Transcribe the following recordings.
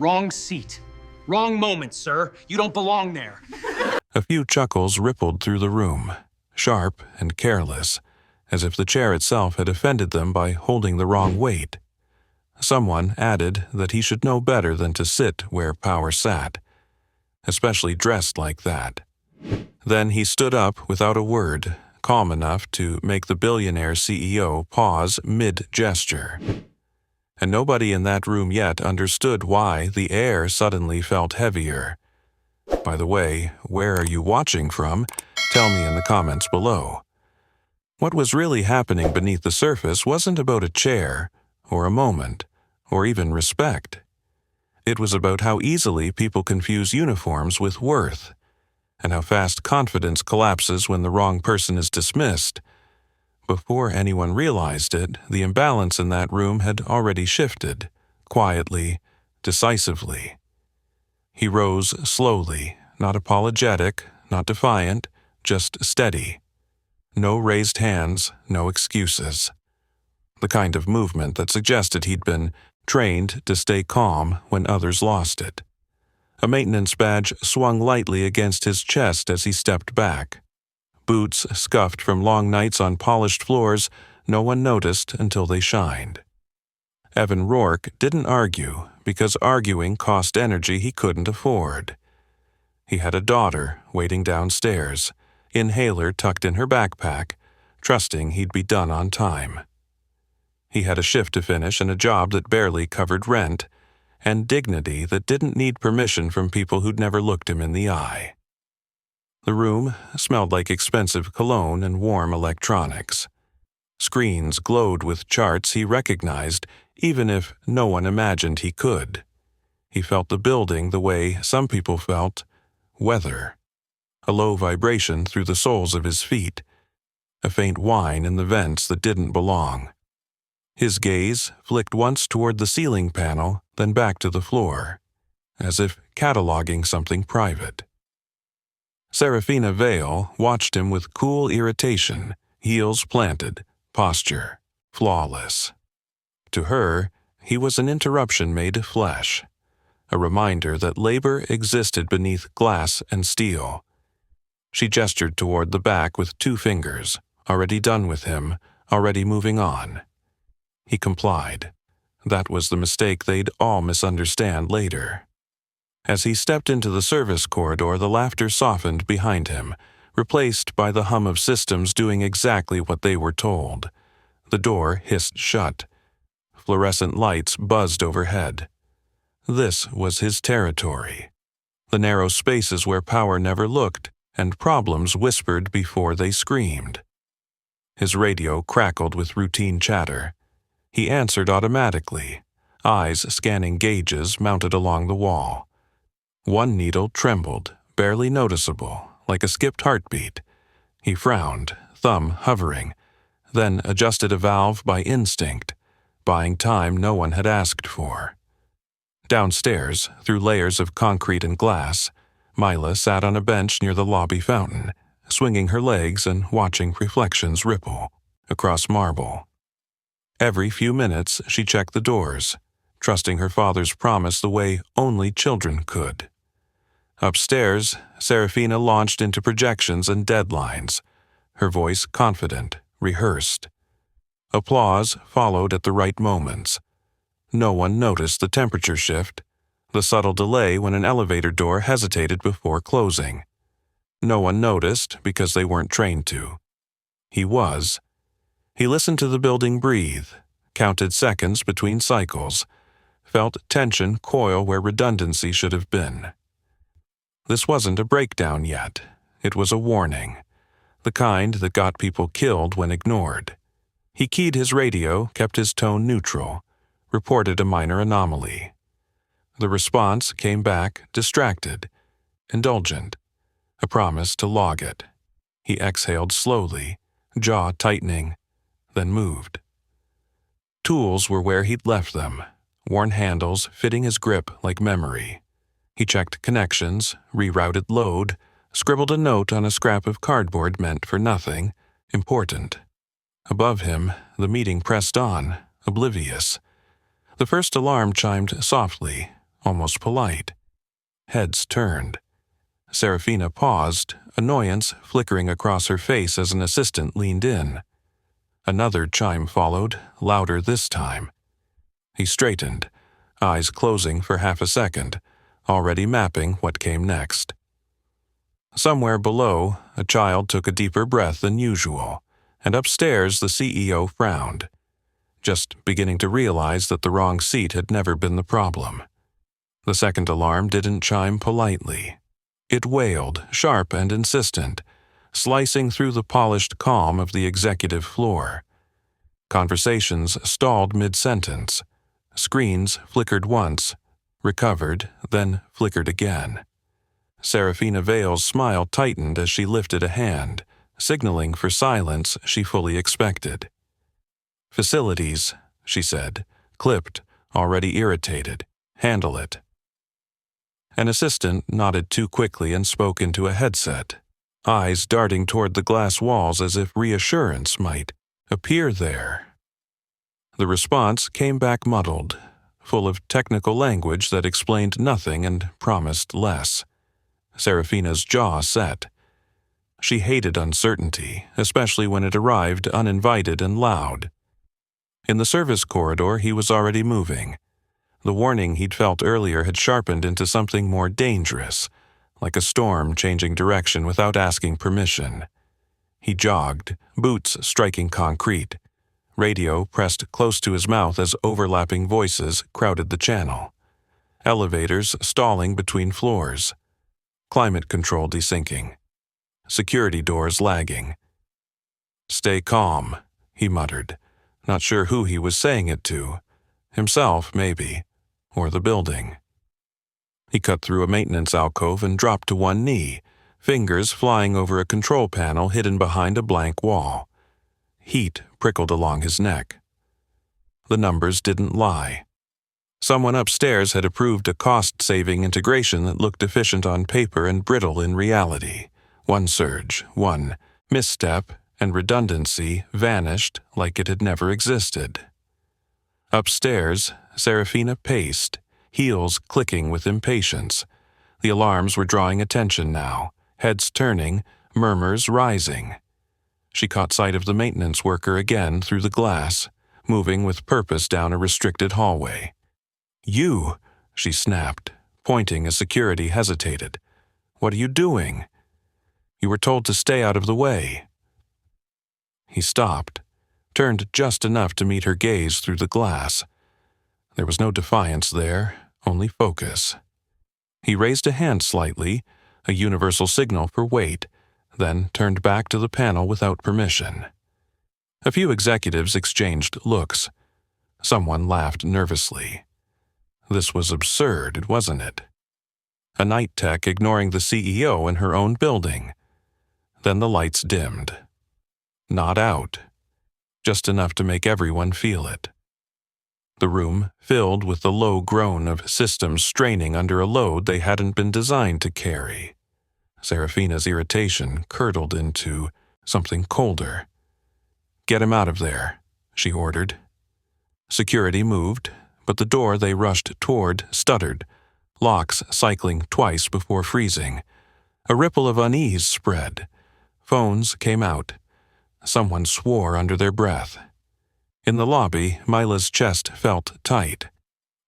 Wrong seat. Wrong moment, sir. You don't belong there. A few chuckles rippled through the room, sharp and careless, as if the chair itself had offended them by holding the wrong weight. Someone added that he should know better than to sit where power sat, especially dressed like that. Then he stood up without a word, calm enough to make the billionaire CEO pause mid-gesture. And nobody in that room yet understood why the air suddenly felt heavier. By the way, where are you watching from? Tell me in the comments below. What was really happening beneath the surface wasn't about a chair, or a moment, or even respect. It was about how easily people confuse uniforms with worth, and how fast confidence collapses when the wrong person is dismissed. Before anyone realized it, the imbalance in that room had already shifted, quietly, decisively. He rose slowly, not apologetic, not defiant, just steady. No raised hands, no excuses. The kind of movement that suggested he'd been trained to stay calm when others lost it. A maintenance badge swung lightly against his chest as he stepped back. Boots scuffed from long nights on polished floors, no one noticed until they shined. Evan Rourke didn't argue, because arguing cost energy he couldn't afford. He had a daughter waiting downstairs, inhaler tucked in her backpack, trusting he'd be done on time. He had a shift to finish and a job that barely covered rent, and dignity that didn't need permission from people who'd never looked him in the eye. The room smelled like expensive cologne and warm electronics. Screens glowed with charts he recognized, even if no one imagined he could. He felt the building the way some people felt weather. A low vibration through the soles of his feet. A faint whine in the vents that didn't belong. His gaze flicked once toward the ceiling panel, then back to the floor, as if cataloging something private. Serafina Vale watched him with cool irritation, heels planted, posture flawless. To her, he was an interruption made flesh, a reminder that labor existed beneath glass and steel. She gestured toward the back with 2 fingers, already done with him, already moving on. He complied. That was the mistake they'd all misunderstand later. As he stepped into the service corridor, the laughter softened behind him, replaced by the hum of systems doing exactly what they were told. The door hissed shut. Fluorescent lights buzzed overhead. This was his territory. The narrow spaces where power never looked, and problems whispered before they screamed. His radio crackled with routine chatter. He answered automatically, eyes scanning gauges mounted along the wall. One needle trembled, barely noticeable, like a skipped heartbeat. He frowned, thumb hovering, then adjusted a valve by instinct, buying time no one had asked for. Downstairs, through layers of concrete and glass, Mila sat on a bench near the lobby fountain, swinging her legs and watching reflections ripple across marble. Every few minutes, she checked the doors, trusting her father's promise the way only children could. Upstairs, Serafina launched into projections and deadlines, her voice confident, rehearsed. Applause followed at the right moments. No one noticed the temperature shift, the subtle delay when an elevator door hesitated before closing. No one noticed because they weren't trained to. He was. He listened to the building breathe, counted seconds between cycles, felt tension coil where redundancy should have been. This wasn't a breakdown yet. It was a warning, the kind that got people killed when ignored. He keyed his radio, kept his tone neutral, reported a minor anomaly. The response came back distracted, indulgent, a promise to log it. He exhaled slowly, jaw tightening, then moved. Tools were where he'd left them, worn handles fitting his grip like memory. He checked connections, rerouted load, scribbled a note on a scrap of cardboard meant for nothing, important. Above him, the meeting pressed on, oblivious. The first alarm chimed softly, almost polite. Heads turned. Serafina paused, annoyance flickering across her face as an assistant leaned in. Another chime followed, louder this time. He straightened, eyes closing for half a second, already mapping what came next. Somewhere below, a child took a deeper breath than usual, and upstairs the CEO frowned, just beginning to realize that the wrong seat had never been the problem. The second alarm didn't chime politely. It wailed, sharp and insistent, slicing through the polished calm of the executive floor. Conversations stalled mid-sentence. Screens flickered once, recovered, then flickered again. Serafina Vale's smile tightened as she lifted a hand, signaling for silence she fully expected. "Facilities," she said, clipped, already irritated. "Handle it." An assistant nodded too quickly and spoke into a headset, eyes darting toward the glass walls as if reassurance might appear there. The response came back muddled, full of technical language that explained nothing and promised less. Serafina's jaw set. She hated uncertainty, especially when it arrived uninvited and loud. In the service corridor, he was already moving. The warning he'd felt earlier had sharpened into something more dangerous, like a storm changing direction without asking permission. He jogged, boots striking concrete. Radio pressed close to his mouth as overlapping voices crowded the channel. Elevators stalling between floors. Climate control desyncing. Security doors lagging. "Stay calm," he muttered, not sure who he was saying it to. Himself, maybe, or the building. He cut through a maintenance alcove and dropped to one knee, fingers flying over a control panel hidden behind a blank wall. Heat prickled along his neck. The numbers didn't lie. Someone upstairs had approved a cost-saving integration that looked efficient on paper and brittle in reality. One surge, one misstep, and redundancy vanished like it had never existed. Upstairs, Serafina paced, heels clicking with impatience. The alarms were drawing attention now, heads turning, murmurs rising. She caught sight of the maintenance worker again through the glass, moving with purpose down a restricted hallway. "You!" she snapped, pointing as security hesitated. "What are you doing? You were told to stay out of the way." He stopped, turned just enough to meet her gaze through the glass. There was no defiance there, only focus. He raised a hand slightly, a universal signal for wait, then turned back to the panel without permission. A few executives exchanged looks. Someone laughed nervously. This was absurd, wasn't it? A night tech ignoring the CEO in her own building. Then the lights dimmed. Not out. Just enough to make everyone feel it. The room filled with the low groan of systems straining under a load they hadn't been designed to carry. Serafina's irritation curdled into something colder. "Get him out of there," she ordered. Security moved, but the door they rushed toward stuttered, locks cycling twice before freezing. A ripple of unease spread. Phones came out. Someone swore under their breath. In the lobby, Mila's chest felt tight.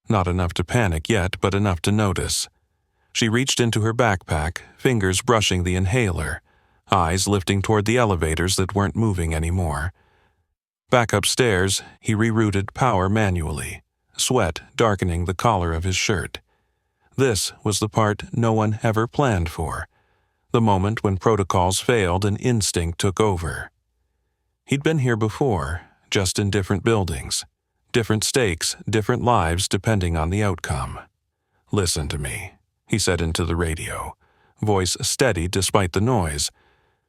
Not enough to panic yet, but enough to notice. She reached into her backpack, fingers brushing the inhaler, eyes lifting toward the elevators that weren't moving anymore. Back upstairs, he rerouted power manually, sweat darkening the collar of his shirt. This was the part no one ever planned for, the moment when protocols failed and instinct took over. He'd been here before, just in different buildings, different stakes, different lives depending on the outcome. "Listen to me," he said into the radio, voice steady despite the noise.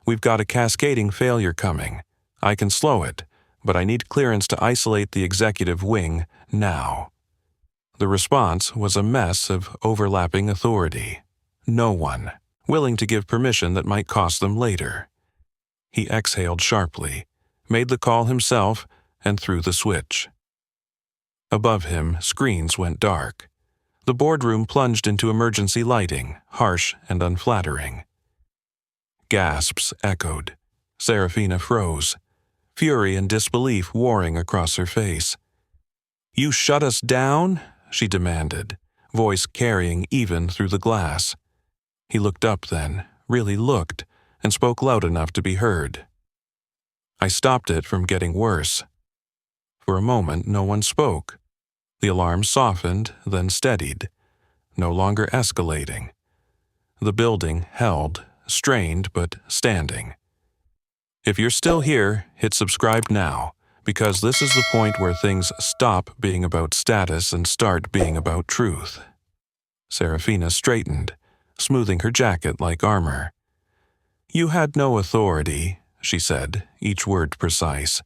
"We've got a cascading failure coming. I can slow it, but I need clearance to isolate the executive wing now." The response was a mess of overlapping authority. No one willing to give permission that might cost them later. He exhaled sharply, made the call himself, and threw the switch. Above him, screens went dark. The boardroom plunged into emergency lighting, harsh and unflattering. Gasps echoed. Serafina froze, fury and disbelief warring across her face. "You shut us down?" she demanded, voice carrying even through the glass. He looked up then, really looked, and spoke loud enough to be heard. "I stopped it from getting worse." For a moment, no one spoke. The alarm softened, then steadied, no longer escalating. The building held, strained but standing. If you're still here, hit subscribe now, because this is the point where things stop being about status and start being about truth. Serafina straightened, smoothing her jacket like armor. "You had no authority," she said, each word precise.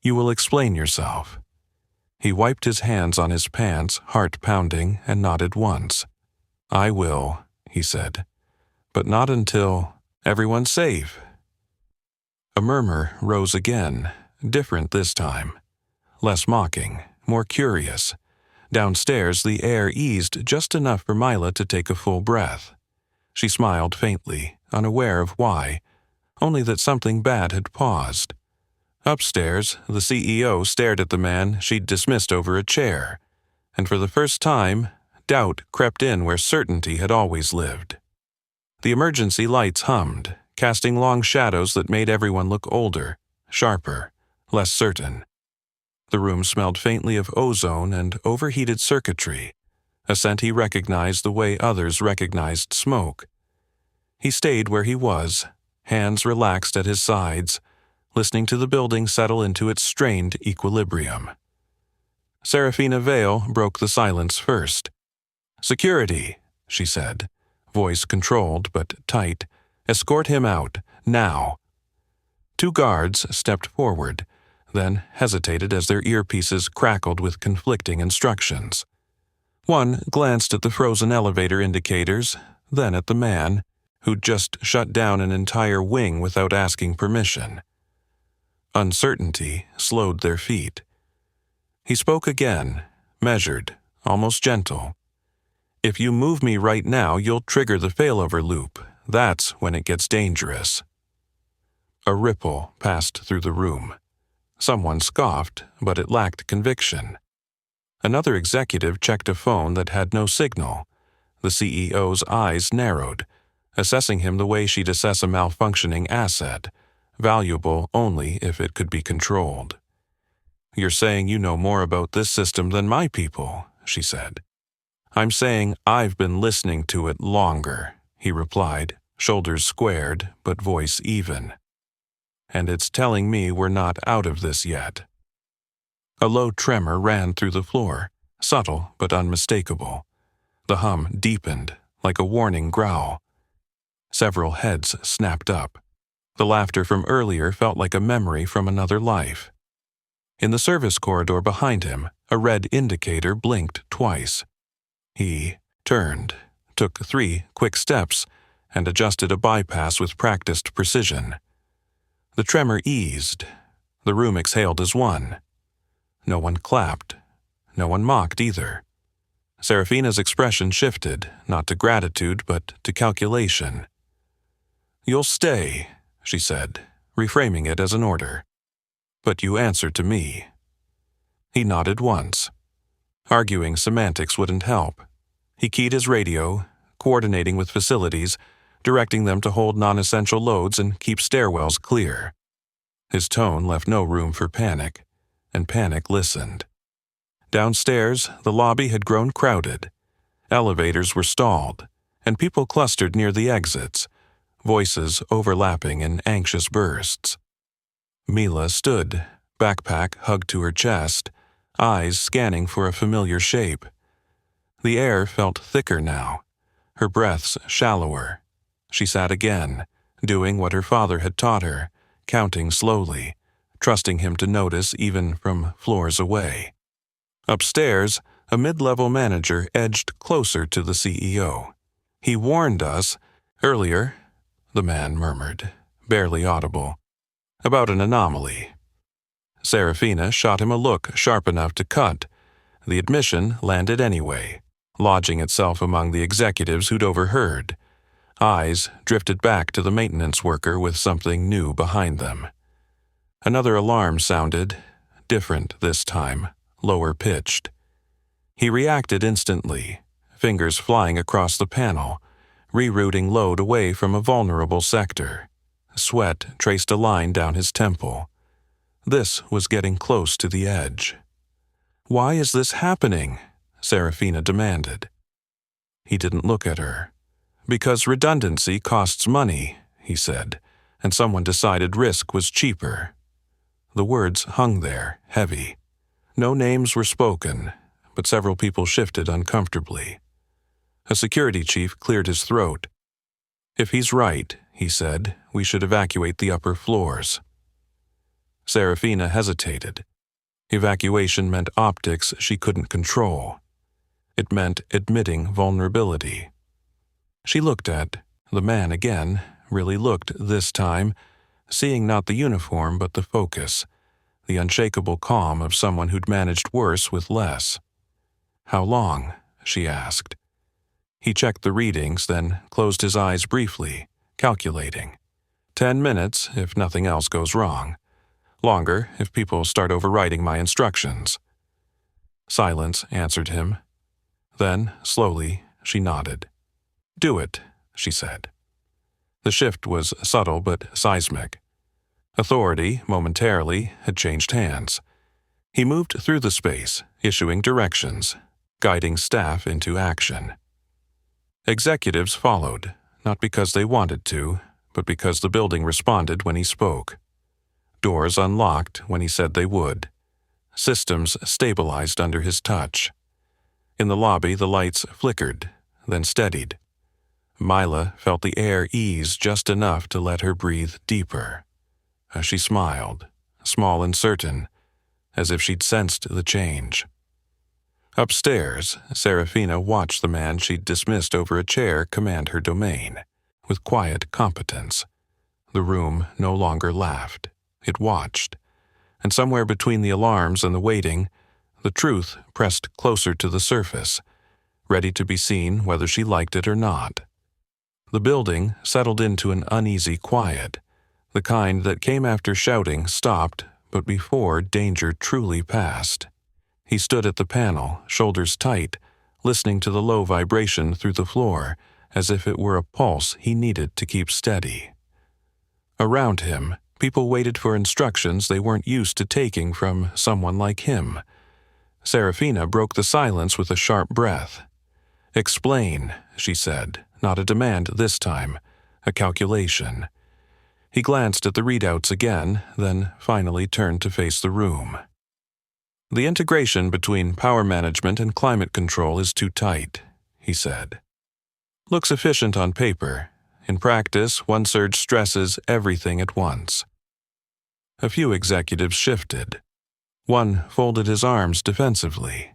"You will explain yourself." He wiped his hands on his pants, heart pounding, and nodded once. "I will," he said, "but not until everyone's safe." A murmur rose again, different this time. Less mocking, more curious. Downstairs, the air eased just enough for Mila to take a full breath. She smiled faintly, unaware of why, only that something bad had paused. Upstairs, the CEO stared at the man she'd dismissed over a chair, and for the first time, doubt crept in where certainty had always lived. The emergency lights hummed, casting long shadows that made everyone look older, sharper, less certain. The room smelled faintly of ozone and overheated circuitry, a scent he recognized the way others recognized smoke. He stayed where he was, hands relaxed at his sides, listening to the building settle into its strained equilibrium. Serafina Vale broke the silence first. "Security," she said, voice controlled but tight. "Escort him out, now." Two guards stepped forward, then hesitated as their earpieces crackled with conflicting instructions. One glanced at the frozen elevator indicators, then at the man, who'd just shut down an entire wing without asking permission. Uncertainty slowed their feet. He spoke again, measured, almost gentle. "If you move me right now, you'll trigger the failover loop. That's when it gets dangerous." A ripple passed through the room. Someone scoffed, but it lacked conviction. Another executive checked a phone that had no signal. The CEO's eyes narrowed, assessing him the way she'd assess a malfunctioning asset, valuable only if it could be controlled. "You're saying you know more about this system than my people," she said. "I'm saying I've been listening to it longer," he replied, shoulders squared but voice even. "And it's telling me we're not out of this yet." A low tremor ran through the floor, subtle but unmistakable. The hum deepened, like a warning growl. Several heads snapped up. The laughter from earlier felt like a memory from another life. In the service corridor behind him, a red indicator blinked twice. He turned, took 3 quick steps, and adjusted a bypass with practiced precision. The tremor eased. The room exhaled as one. No one clapped. No one mocked either. Serafina's expression shifted, not to gratitude, but to calculation. "You'll stay," she said, reframing it as an order. "But you answer to me." He nodded once. Arguing semantics wouldn't help. He keyed his radio, coordinating with facilities, directing them to hold non-essential loads and keep stairwells clear. His tone left no room for panic, and panic listened. Downstairs, the lobby had grown crowded. Elevators were stalled, and people clustered near the exits, voices overlapping in anxious bursts. Mila stood, backpack hugged to her chest, eyes scanning for a familiar shape. The air felt thicker now, her breaths shallower. She sat again, doing what her father had taught her, counting slowly, trusting him to notice even from floors away. Upstairs, a mid-level manager edged closer to the CEO. "He warned us earlier," the man murmured, barely audible, "about an anomaly." Serafina shot him a look sharp enough to cut. The admission landed anyway. lodging itself among the executives who'd overheard. Eyes drifted back to the maintenance worker with something new behind them. Another alarm sounded, different this time, lower pitched. He reacted instantly, fingers flying across the panel, rerouting load away from a vulnerable sector. Sweat traced a line down his temple. This was getting close to the edge. "Why is this happening?" Serafina demanded. He didn't look at her. "Because redundancy costs money," he said, and someone decided risk was cheaper. The words hung there, heavy. No names were spoken, but several people shifted uncomfortably. A security chief cleared his throat. "If he's right," he said, "we should evacuate the upper floors." Serafina hesitated. Evacuation meant optics she couldn't control. It meant admitting vulnerability. She looked at the man again, really looked this time, seeing not the uniform but the focus, the unshakable calm of someone who'd managed worse with less. "How long?" she asked. He checked the readings, then closed his eyes briefly, calculating. 10 minutes if nothing else goes wrong. Longer if people start overriding my instructions. Silence answered him. Then, slowly, she nodded. "Do it," she said. The shift was subtle but seismic. Authority, momentarily, had changed hands. He moved through the space, issuing directions, guiding staff into action. Executives followed, not because they wanted to, but because the building responded when he spoke. Doors unlocked when he said they would. Systems stabilized under his touch. In the lobby, the lights flickered, then steadied. Mila felt the air ease just enough to let her breathe deeper. She smiled, small and certain, as if she'd sensed the change. Upstairs, Serafina watched the man she'd dismissed over a chair command her domain, with quiet competence. The room no longer laughed. It watched, and somewhere between the alarms and the waiting, the truth pressed closer to the surface, ready to be seen whether she liked it or not. The building settled into an uneasy quiet, the kind that came after shouting stopped, but before danger truly passed. He stood at the panel, shoulders tight, listening to the low vibration through the floor, as if it were a pulse he needed to keep steady. Around him, people waited for instructions they weren't used to taking from someone like him. Serafina broke the silence with a sharp breath. "Explain," she said, not a demand this time, a calculation. He glanced at the readouts again, then finally turned to face the room. "The integration between power management and climate control is too tight," he said. "Looks efficient on paper. In practice, one surge stresses everything at once." A few executives shifted. One folded his arms defensively.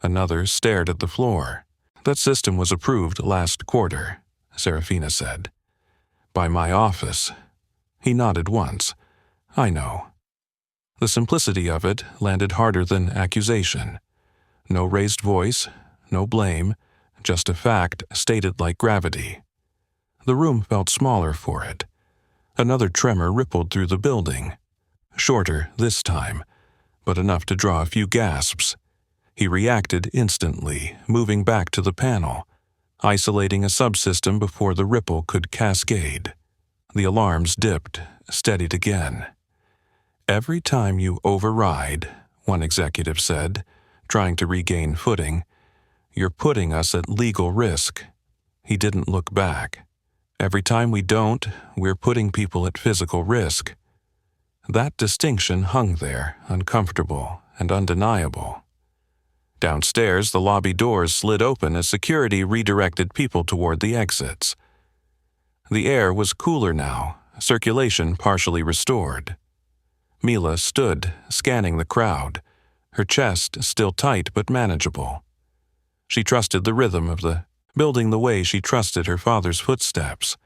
Another stared at the floor. "That system was approved last quarter," Serafina said. "By my office." He nodded once. "I know." The simplicity of it landed harder than accusation. No raised voice, no blame, just a fact stated like gravity. The room felt smaller for it. Another tremor rippled through the building. Shorter this time, but enough to draw a few gasps. He reacted instantly, moving back to the panel, isolating a subsystem before the ripple could cascade. The alarms dipped, steadied again. "Every time you override," one executive said, trying to regain footing, "you're putting us at legal risk." He didn't look back. "Every time we don't, we're putting people at physical risk." That distinction hung there, uncomfortable and undeniable. Downstairs, the lobby doors slid open as security redirected people toward the exits. The air was cooler now, circulation partially restored. Mila stood, scanning the crowd, her chest still tight but manageable. She trusted the rhythm of the building the way she trusted her father's footsteps.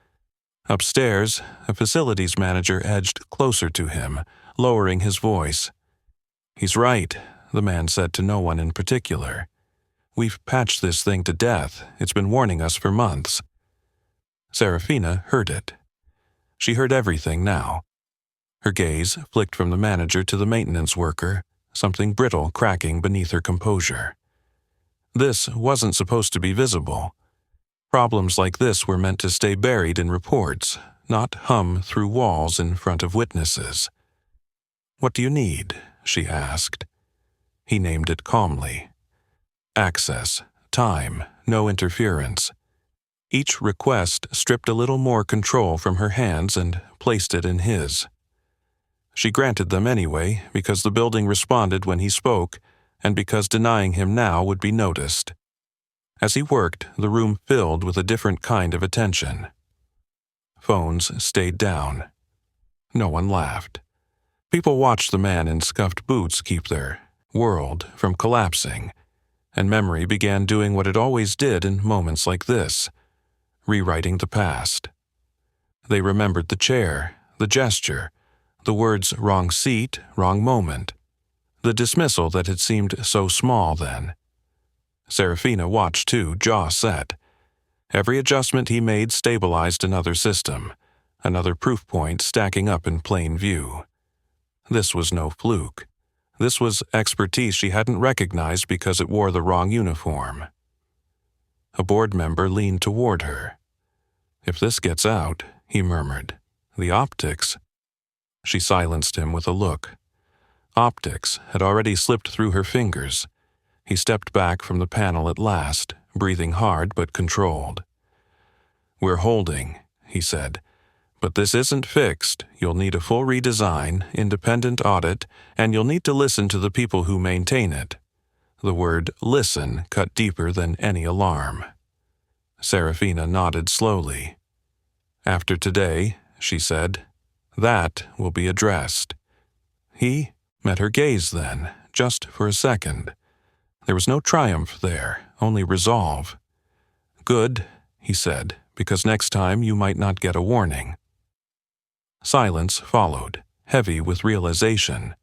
Upstairs, a facilities manager edged closer to him, lowering his voice. "He's right," the man said to no one in particular. We've patched this thing to death. It's been warning us for months." Serafina heard it. She heard everything now. Her gaze flicked from the manager to the maintenance worker, something brittle cracking beneath her composure. This wasn't supposed to be visible. Problems like this were meant to stay buried in reports, not hum through walls in front of witnesses. "What do you need?" she asked. He named it calmly. Access, time, no interference. Each request stripped a little more control from her hands and placed it in his. She granted them anyway because the building responded when he spoke and because denying him now would be noticed. As he worked, the room filled with a different kind of attention. Phones stayed down. No one laughed. People watched the man in scuffed boots keep their world from collapsing, and memory began doing what it always did in moments like this, rewriting the past. They remembered the chair, the gesture, the words "wrong seat, wrong moment," the dismissal that had seemed so small then. Serafina watched too, jaw set. Every adjustment he made stabilized another system, another proof point stacking up in plain view. This was no fluke. This was expertise she hadn't recognized because it wore the wrong uniform. A board member leaned toward her. "If this gets out," he murmured, "the optics—" She silenced him with a look. Optics had already slipped through her fingers. He stepped back from the panel at last, breathing hard but controlled. "We're holding," he said. "But this isn't fixed. You'll need a full redesign, independent audit, and you'll need to listen to the people who maintain it." The word "listen" cut deeper than any alarm. Serafina nodded slowly. "After today," she said, "that will be addressed." He met her gaze then, just for a second. There was no triumph there, only resolve. "Good," he said, "because next time you might not get a warning." Silence followed, heavy with realization.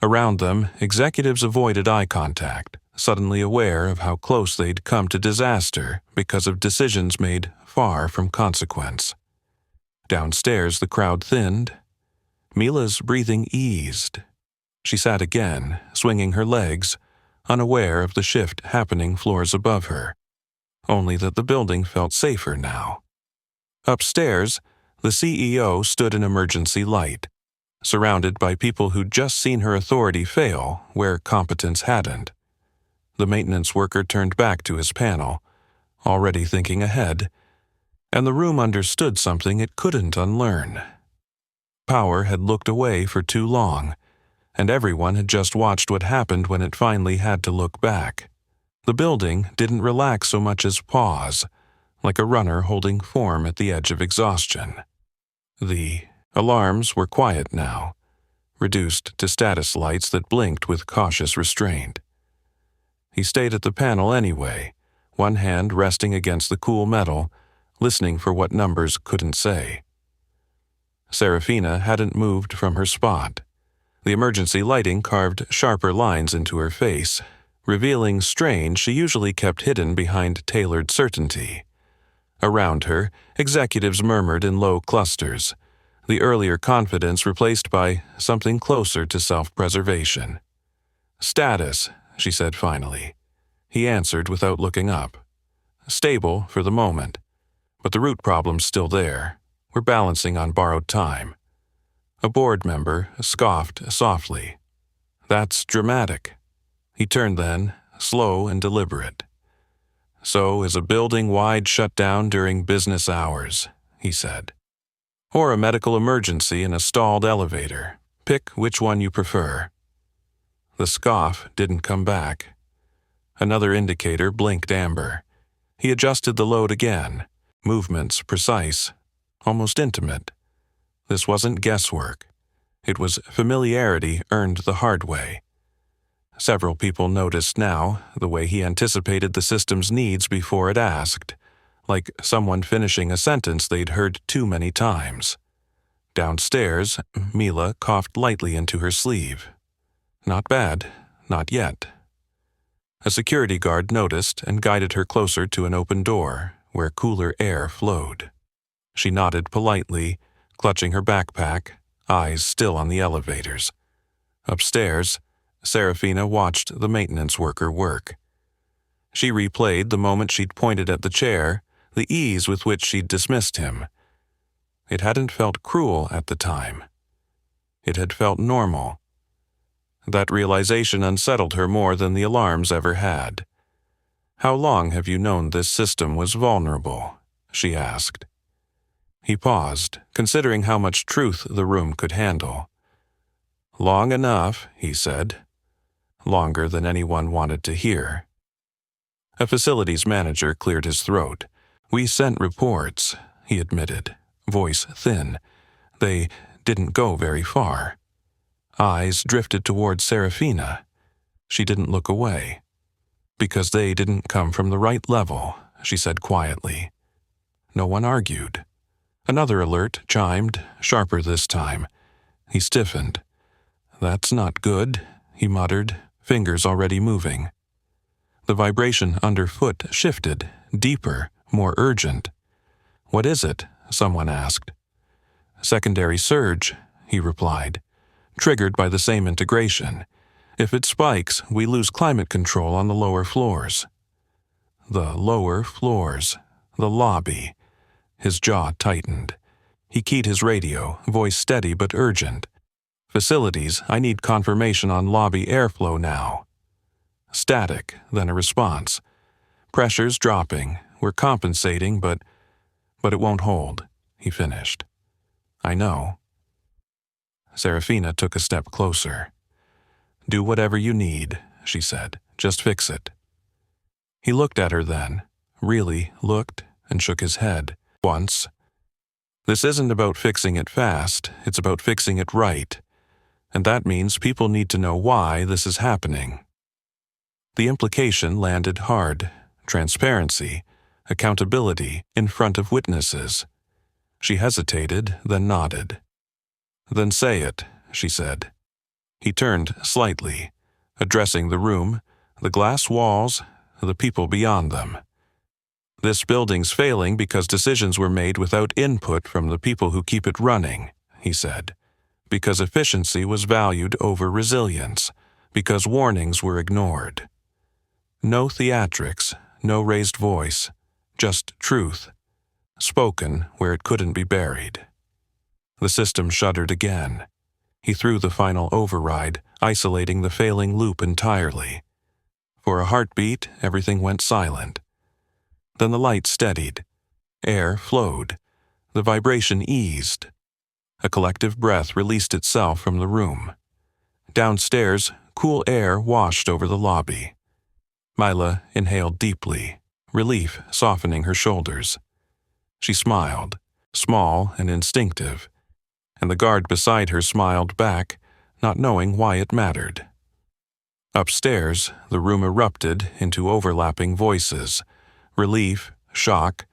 Around them, executives avoided eye contact, suddenly aware of how close they'd come to disaster because of decisions made far from consequence. Downstairs, the crowd thinned. Mila's breathing eased. She sat again, swinging her legs, unaware of the shift happening floors above her, only that the building felt safer now. Upstairs, the CEO stood in emergency light, surrounded by people who'd just seen her authority fail where competence hadn't. The maintenance worker turned back to his panel, already thinking ahead, and the room understood something it couldn't unlearn. Power had looked away for too long, and everyone had just watched what happened when it finally had to look back. The building didn't relax so much as pause, like a runner holding form at the edge of exhaustion. The alarms were quiet now, reduced to status lights that blinked with cautious restraint. He stayed at the panel anyway, one hand resting against the cool metal, listening for what numbers couldn't say. Serafina hadn't moved from her spot. The emergency lighting carved sharper lines into her face, revealing strain she usually kept hidden behind tailored certainty. Around her, executives murmured in low clusters, the earlier confidence replaced by something closer to self-preservation. "Status," she said finally. He answered without looking up. "Stable for the moment, but the root problem's still there. We're balancing on borrowed time." A board member scoffed softly. "That's dramatic." He turned then, slow and deliberate. "So is a building-wide shutdown during business hours," he said. "Or a medical emergency in a stalled elevator. Pick which one you prefer." The scoff didn't come back. Another indicator blinked amber. He adjusted the load again, movements precise, almost intimate. This wasn't guesswork. It was familiarity earned the hard way. Several people noticed now the way he anticipated the system's needs before it asked, like someone finishing a sentence they'd heard too many times. Downstairs, Mila coughed lightly into her sleeve. "Not bad, not yet." A security guard noticed and guided her closer to an open door where cooler air flowed. She nodded politely, clutching her backpack, eyes still on the elevators. Upstairs, Serafina watched the maintenance worker work. She replayed the moment she'd pointed at the chair, the ease with which she'd dismissed him. It hadn't felt cruel at the time. It had felt normal. That realization unsettled her more than the alarms ever had. "How long have you known this system was vulnerable?" she asked. He paused, considering how much truth the room could handle. "Long enough," he said. Longer than anyone wanted to hear. A facilities manager cleared his throat. "We sent reports," he admitted, voice thin. "They didn't go very far." Eyes drifted toward Serafina. She didn't look away. "Because they didn't come from the right level," she said quietly. No one argued. Another alert chimed, sharper this time. He stiffened. "That's not good," he muttered, fingers already moving. The vibration underfoot shifted, deeper, more urgent. "What is it?" someone asked. "Secondary surge," he replied, triggered by the same integration. "If it spikes, we lose climate control on the lower floors." The lower floors. The lobby. His jaw tightened. He keyed his radio, voice steady but urgent. "Facilities, I need confirmation on lobby airflow now." Static, then a response. "Pressure's dropping. We're compensating, but it won't hold," he finished. "I know." Serafina took a step closer. "Do whatever you need," she said. "Just fix it." He looked at her then, really looked, and shook his head. Once. "This isn't about fixing it fast, it's about fixing it right. And that means people need to know why this is happening." The implication landed hard. Transparency, accountability in front of witnesses. She hesitated, then nodded. "Then say it," she said. He turned slightly, addressing the room, the glass walls, the people beyond them. "This building's failing because decisions were made without input from the people who keep it running," he said. "Because efficiency was valued over resilience. Because warnings were ignored. No theatrics, no raised voice, just truth, spoken where it couldn't be buried." The system shuddered again. He threw the final override, isolating the failing loop entirely. For a heartbeat, everything went silent. Then the light steadied. Air flowed. The vibration eased. A collective breath released itself from the room. Downstairs, cool air washed over the lobby. Mila inhaled deeply, relief softening her shoulders. She smiled, small and instinctive, and the guard beside her smiled back, not knowing why it mattered. Upstairs, the room erupted into overlapping voices, relief, shock,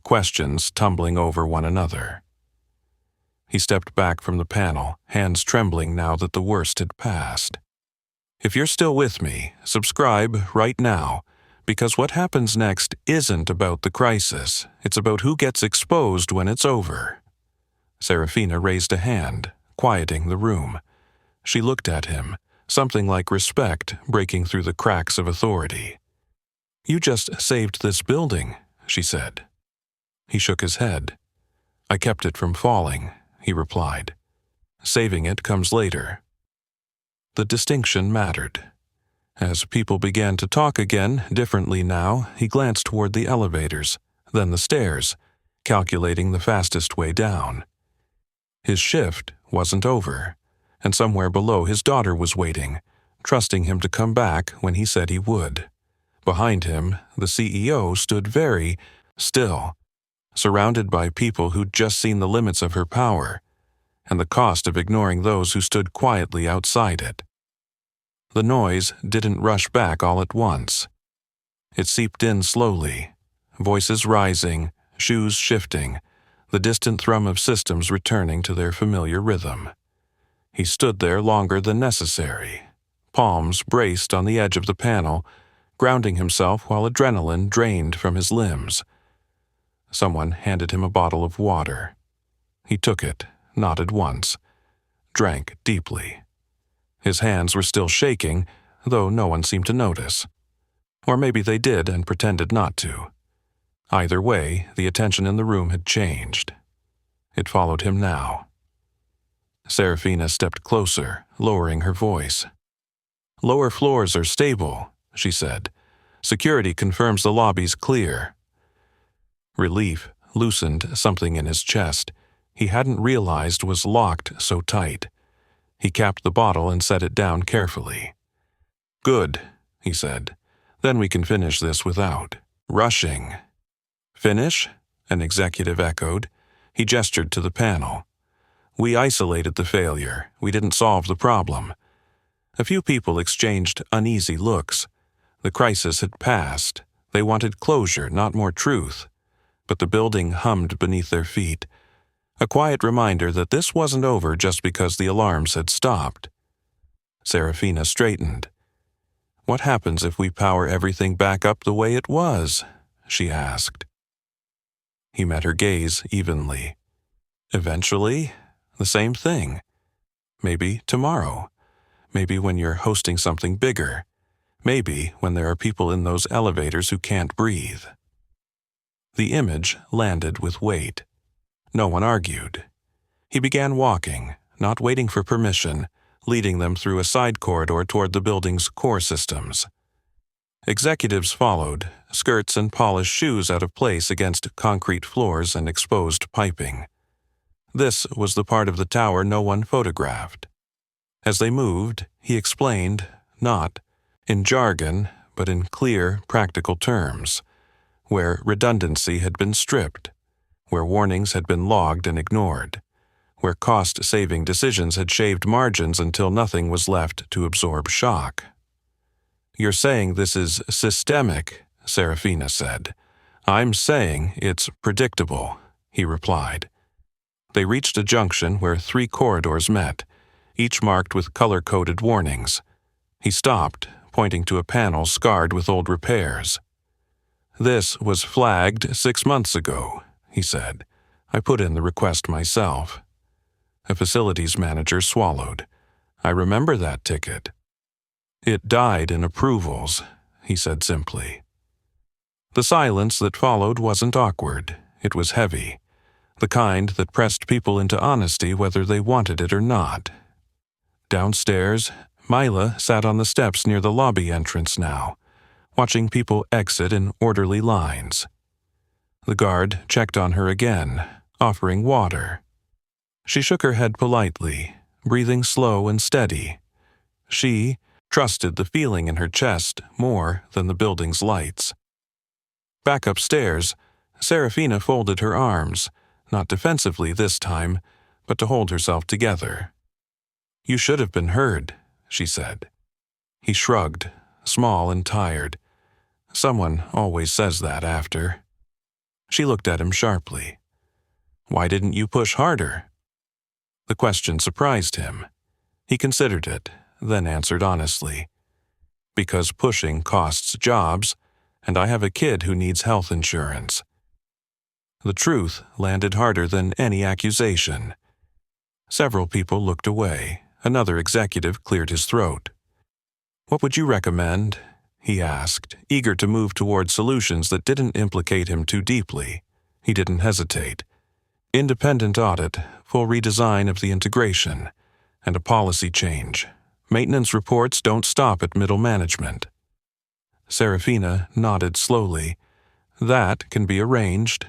questions tumbling over one another. He stepped back from the panel, hands trembling now that the worst had passed. If you're still with me, subscribe right now, because what happens next isn't about the crisis, it's about who gets exposed when it's over. Serafina raised a hand, quieting the room. She looked at him, something like respect breaking through the cracks of authority. "You just saved this building," she said. He shook his head. "I kept it from falling," he replied. "Saving it comes later." The distinction mattered. As people began to talk again, differently now, he glanced toward the elevators, then the stairs, calculating the fastest way down. His shift wasn't over, and somewhere below his daughter was waiting, trusting him to come back when he said he would. Behind him, the CEO stood very still, surrounded by people who'd just seen the limits of her power, and the cost of ignoring those who stood quietly outside it. The noise didn't rush back all at once. It seeped in slowly, voices rising, shoes shifting, the distant thrum of systems returning to their familiar rhythm. He stood there longer than necessary, palms braced on the edge of the panel, grounding himself while adrenaline drained from his limbs. Someone handed him a bottle of water. He took it, nodded once, drank deeply. His hands were still shaking, though no one seemed to notice. Or maybe they did and pretended not to. Either way, the attention in the room had changed. It followed him now. Serafina stepped closer, lowering her voice. "Lower floors are stable," she said. "Security confirms the lobby's clear." Relief loosened something in his chest he hadn't realized was locked so tight. He capped the bottle and set it down carefully. "Good," he said. "Then we can finish this without rushing." "Finish?" an executive echoed. He gestured to the panel. "We isolated the failure. We didn't solve the problem." A few people exchanged uneasy looks. The crisis had passed. They wanted closure, not more truth. But the building hummed beneath their feet. A quiet reminder that this wasn't over just because the alarms had stopped. Serafina straightened. "What happens if we power everything back up the way it was?" she asked. He met her gaze evenly. "Eventually, the same thing. Maybe tomorrow. Maybe when you're hosting something bigger. Maybe when there are people in those elevators who can't breathe." The image landed with weight. No one argued. He began walking, not waiting for permission, leading them through a side corridor toward the building's core systems. Executives followed, skirts and polished shoes out of place against concrete floors and exposed piping. This was the part of the tower no one photographed. As they moved, he explained, not in jargon, but in clear, practical terms, where redundancy had been stripped, where warnings had been logged and ignored, where cost-saving decisions had shaved margins until nothing was left to absorb shock. "You're saying this is systemic," Serafina said. "I'm saying it's predictable," he replied. They reached a junction where 3 corridors met, each marked with color-coded warnings. He stopped, pointing to a panel scarred with old repairs. "This was flagged 6 months ago," he said. "I put in the request myself." A facilities manager swallowed. "I remember that ticket." "It died in approvals," he said simply. The silence that followed wasn't awkward. It was heavy. The kind that pressed people into honesty whether they wanted it or not. Downstairs, Mila sat on the steps near the lobby entrance now, watching people exit in orderly lines. The guard checked on her again, offering water. She shook her head politely, breathing slow and steady. She trusted the feeling in her chest more than the building's lights. Back upstairs, Serafina folded her arms, not defensively this time, but to hold herself together. "You should have been heard," she said. He shrugged, small and tired. Someone always says that after. She looked at him sharply. "Why didn't you push harder?" The question surprised him. He considered it, then answered honestly. "Because pushing costs jobs, and I have a kid who needs health insurance." The truth landed harder than any accusation. Several people looked away. Another executive cleared his throat. "What would you recommend?" he asked, eager to move toward solutions that didn't implicate him too deeply. He didn't hesitate. Independent audit, full redesign of the integration, and a policy change. Maintenance reports don't stop at middle management. Serafina nodded slowly. "That can be arranged."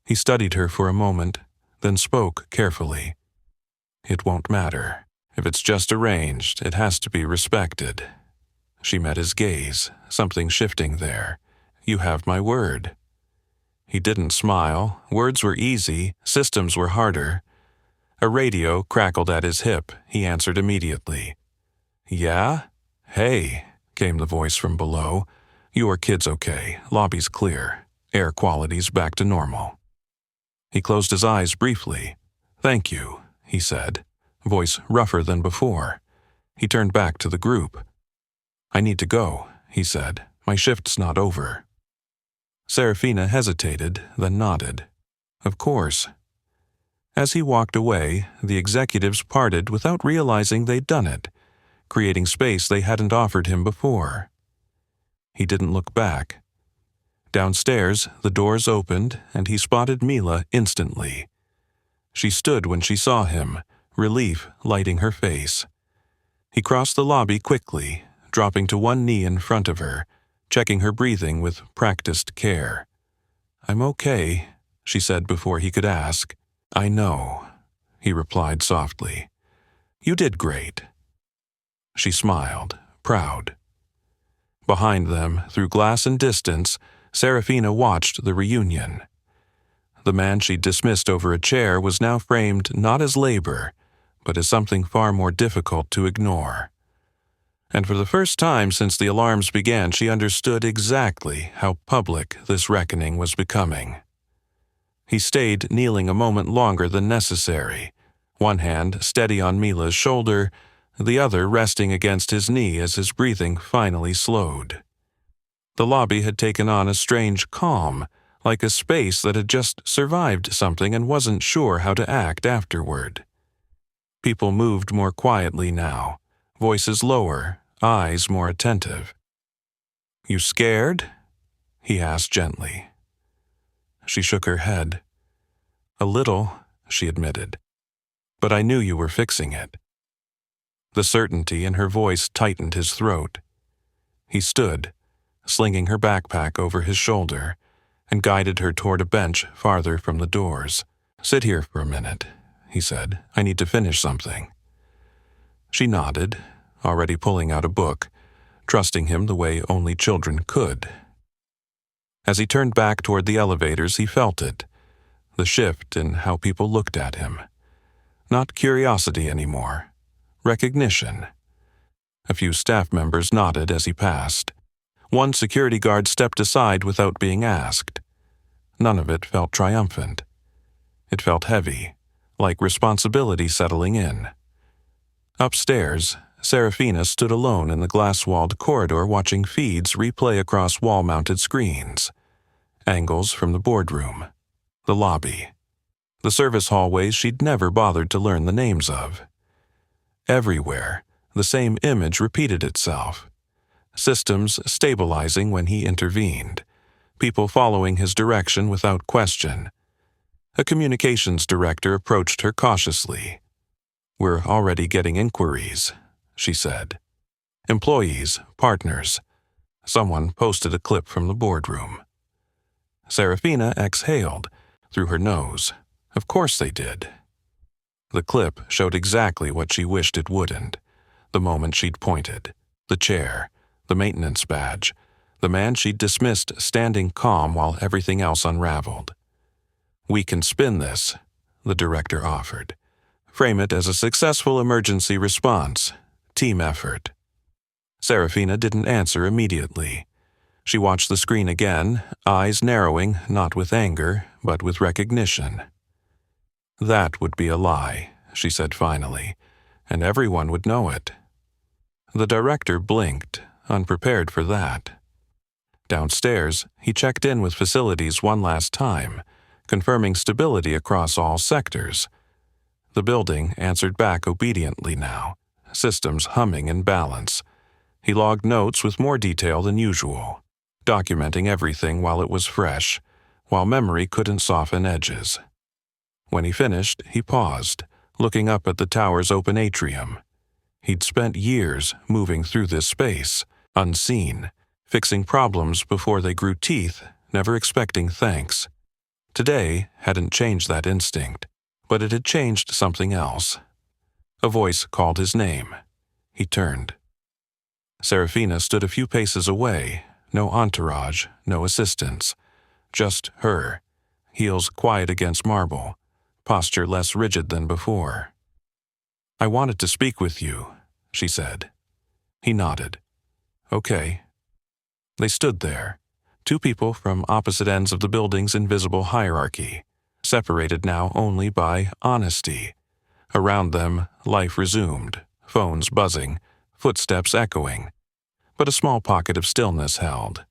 He studied her for a moment, then spoke carefully. "It won't matter. If it's just arranged, it has to be respected." She met his gaze, something shifting there. "You have my word." He didn't smile. Words were easy, systems were harder. A radio crackled at his hip. He answered immediately. "Yeah? Hey," came the voice from below. "Your kid's okay. Lobby's clear. Air quality's back to normal." He closed his eyes briefly. "Thank you," he said, voice rougher than before. He turned back to the group. "I need to go," he said, My shift's not over." Serafina hesitated, then nodded. "Of course." As he walked away, the executives parted without realizing they'd done it, creating space they hadn't offered him before. He didn't look back. Downstairs, the doors opened, and he spotted Mila instantly. She stood when she saw him, relief lighting her face. He crossed the lobby quickly, dropping to one knee in front of her, checking her breathing with practiced care. "I'm okay," she said before he could ask. "I know," he replied softly. "You did great." She smiled, proud. Behind them, through glass and distance, Serafina watched the reunion. The man she'd dismissed over a chair was now framed not as labor, but as something far more difficult to ignore. And for the first time since the alarms began, she understood exactly how public this reckoning was becoming. He stayed kneeling a moment longer than necessary, one hand steady on Mila's shoulder, the other resting against his knee as his breathing finally slowed. The lobby had taken on a strange calm, like a space that had just survived something and wasn't sure how to act afterward. People moved more quietly now, voices lower, eyes more attentive. "You scared?" he asked gently. She shook her head. "A little," she admitted. "But I knew you were fixing it." The certainty in her voice tightened his throat. He stood, slinging her backpack over his shoulder, and guided her toward a bench farther from the doors. "Sit here for a minute," he said. "I need to finish something." She nodded, already pulling out a book, trusting him the way only children could. As he turned back toward the elevators, he felt it, the shift in how people looked at him. Not curiosity anymore, recognition. A few staff members nodded as he passed. One security guard stepped aside without being asked. None of it felt triumphant. It felt heavy, like responsibility settling in. Upstairs, Serafina stood alone in the glass-walled corridor watching feeds replay across wall-mounted screens. Angles from the boardroom, the lobby, the service hallways she'd never bothered to learn the names of. Everywhere, the same image repeated itself. Systems stabilizing when he intervened. People following his direction without question. A communications director approached her cautiously. "We're already getting inquiries," she said. "Employees, partners." Someone posted a clip from the boardroom. Serafina exhaled through her nose. Of course they did. The clip showed exactly what she wished it wouldn't. The moment she'd pointed. The chair. The maintenance badge. The man she'd dismissed standing calm while everything else unraveled. "We can spin this," the director offered. "Frame it as a successful emergency response. Team effort." Serafina didn't answer immediately. She watched the screen again, eyes narrowing not with anger, but with recognition. "That would be a lie," she said finally, "and everyone would know it." The director blinked, unprepared for that. Downstairs, he checked in with facilities one last time, confirming stability across all sectors. The building answered back obediently now, systems humming in balance. He logged notes with more detail than usual, documenting everything while it was fresh, while memory couldn't soften edges. When he finished, he paused, looking up at the tower's open atrium. He'd spent years moving through this space, unseen, fixing problems before they grew teeth, never expecting thanks. Today hadn't changed that instinct, but it had changed something else. A voice called his name. He turned. Serafina stood a few paces away, no entourage, no assistants. Just her, heels quiet against marble, posture less rigid than before. "I wanted to speak with you," she said. He nodded. "Okay." They stood there, two people from opposite ends of the building's invisible hierarchy, separated now only by honesty. Around them, life resumed, phones buzzing, footsteps echoing. but a small pocket of stillness held.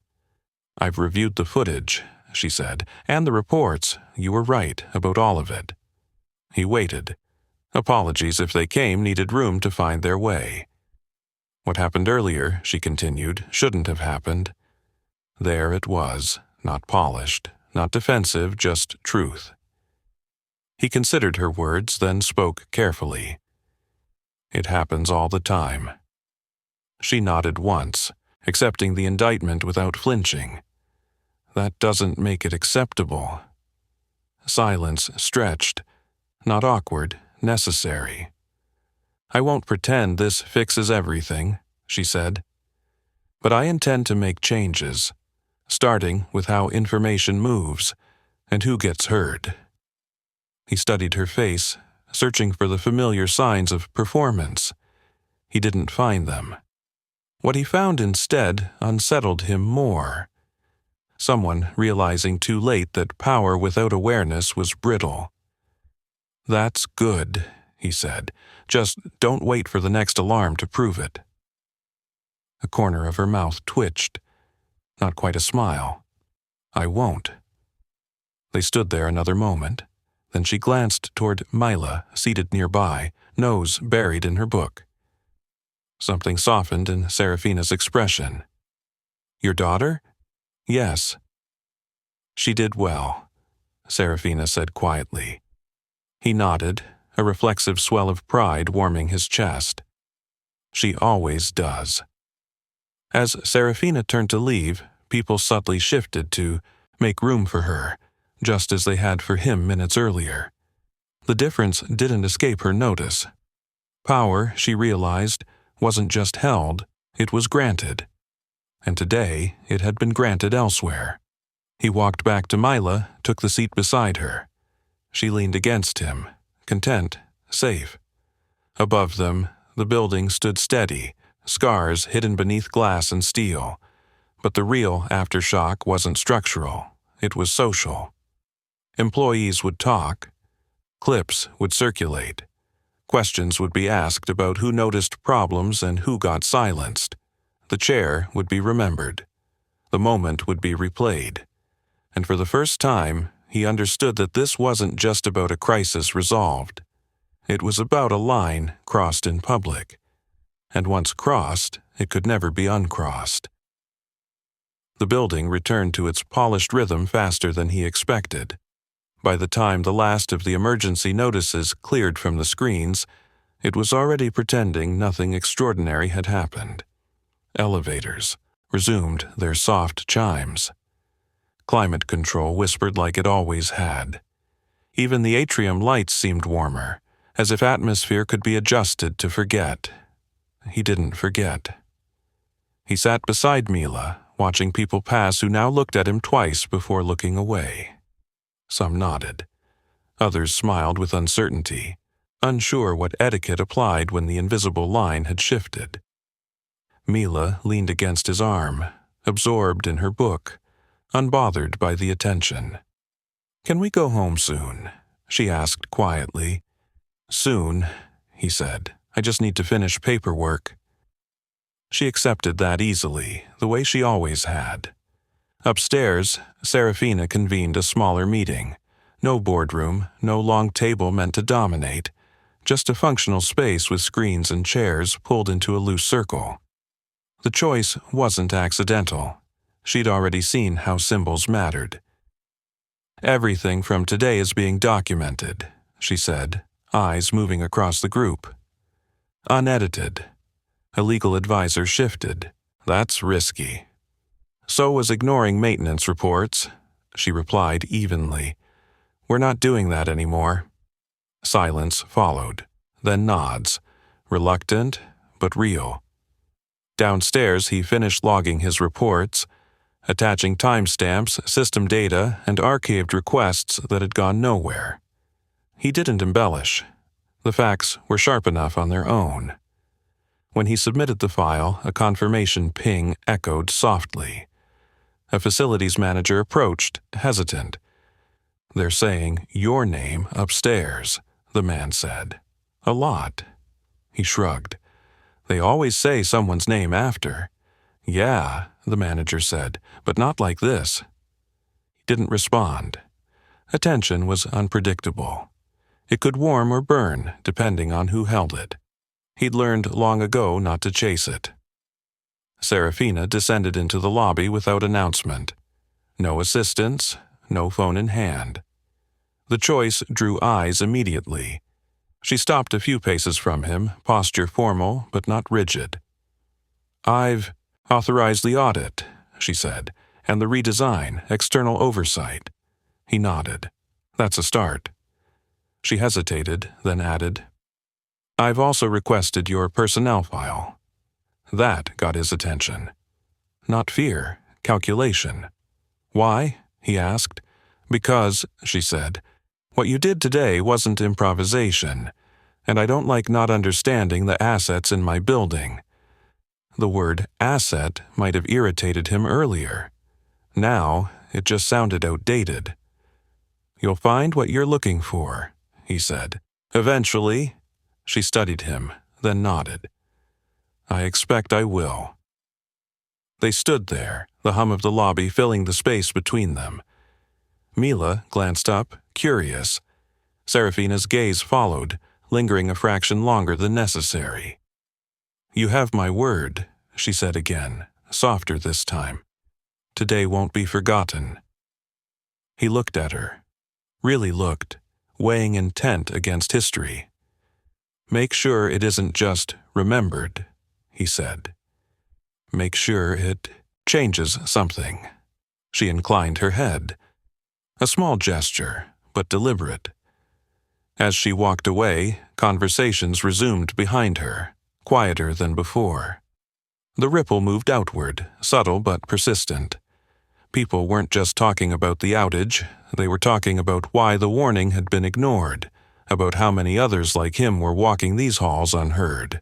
"I've reviewed the footage," she said, "and the reports. You were right about all of it." He waited. Apologies, if they came, needed room to find their way. "What happened earlier," she continued, "shouldn't have happened." There it was, not polished, not defensive, just truth. He considered her words, then spoke carefully. "It happens all the time." She nodded once, accepting the indictment without flinching. "That doesn't make it acceptable." Silence stretched, not awkward, necessary. "I won't pretend this fixes everything," she said. "But I intend to make changes, starting with how information moves and who gets heard." He studied her face, searching for the familiar signs of performance. He didn't find them. What he found instead unsettled him more. Someone realizing too late that power without awareness was brittle. "That's good," he said. "Just don't wait for the next alarm to prove it." A corner of her mouth twitched. Not quite a smile. "I won't." They stood there another moment. Then she glanced toward Mila, seated nearby, nose buried in her book. Something softened in Serafina's expression. "Your daughter?" "Yes." "She did well," Serafina said quietly. He nodded, a reflexive swell of pride warming his chest. "She always does." As Serafina turned to leave, people subtly shifted to make room for her, just as they had for him minutes earlier. The difference didn't escape her notice. Power, she realized, wasn't just held, it was granted. And today, it had been granted elsewhere. He walked back to Mila, took the seat beside her. She leaned against him, content, safe. Above them, the building stood steady, scars hidden beneath glass and steel. But the real aftershock wasn't structural, it was social. Employees would talk. Clips would circulate. Questions would be asked about who noticed problems and who got silenced. The chair would be remembered. The moment would be replayed. And for the first time, he understood that this wasn't just about a crisis resolved. It was about a line crossed in public. And once crossed, it could never be uncrossed. The building returned to its polished rhythm faster than he expected. By the time the last of the emergency notices cleared from the screens, it was already pretending nothing extraordinary had happened. Elevators resumed their soft chimes. Climate control whispered like it always had. Even the atrium lights seemed warmer, as if atmosphere could be adjusted to forget. He didn't forget. He sat beside Mila, watching people pass who now looked at him twice before looking away. Some nodded. Others smiled with uncertainty, unsure what etiquette applied when the invisible line had shifted. Mila leaned against his arm, absorbed in her book, unbothered by the attention. "Can we go home soon?" she asked quietly. "Soon," he said. "I just need to finish paperwork." She accepted that easily, the way she always had. Upstairs, Serafina convened a smaller meeting. No boardroom, no long table meant to dominate, just a functional space with screens and chairs pulled into a loose circle. The choice wasn't accidental. She'd already seen how symbols mattered. "Everything from today is being documented," she said, eyes moving across the group. "Unedited." A legal advisor shifted. "That's risky." "So was ignoring maintenance reports," she replied evenly. "We're not doing that anymore." Silence followed, then nods, reluctant but real. Downstairs, he finished logging his reports, attaching timestamps, system data, and archived requests that had gone nowhere. He didn't embellish. The facts were sharp enough on their own. When he submitted the file, a confirmation ping echoed softly. A facilities manager approached, hesitant. "They're saying your name upstairs," the man said. "A lot." He shrugged. "They always say someone's name after. "Yeah," the manager said, "but not like this." He didn't respond. Attention was unpredictable. It could warm or burn, depending on who held it. He'd learned long ago not to chase it. Serafina descended into the lobby without announcement. No assistance, no phone in hand. The choice drew eyes immediately. She stopped a few paces from him, posture formal but not rigid. "I've authorized the audit," she said, "and the redesign, external oversight." He nodded. "That's a start." She hesitated, then added, "I've also requested your personnel file." That got his attention. Not fear, calculation. "Why?" he asked. "Because," she said, "what you did today wasn't improvisation, and I don't like not understanding the assets in my building." The word asset might have irritated him earlier. Now, it just sounded outdated. "You'll find what you're looking for," he said. "Eventually." She studied him, then nodded. "I expect I will." They stood there, the hum of the lobby filling the space between them. Mila glanced up, curious. Serafina's gaze followed, lingering a fraction longer than necessary. "You have my word," she said again, softer this time. "Today won't be forgotten." He looked at her. Really looked, weighing intent against history. "Make sure it isn't just remembered," he said. "Make sure it changes something." She inclined her head. A small gesture, but deliberate. As she walked away, conversations resumed behind her, quieter than before. The ripple moved outward, subtle but persistent. People weren't just talking about the outage, they were talking about why the warning had been ignored, about how many others like him were walking these halls unheard.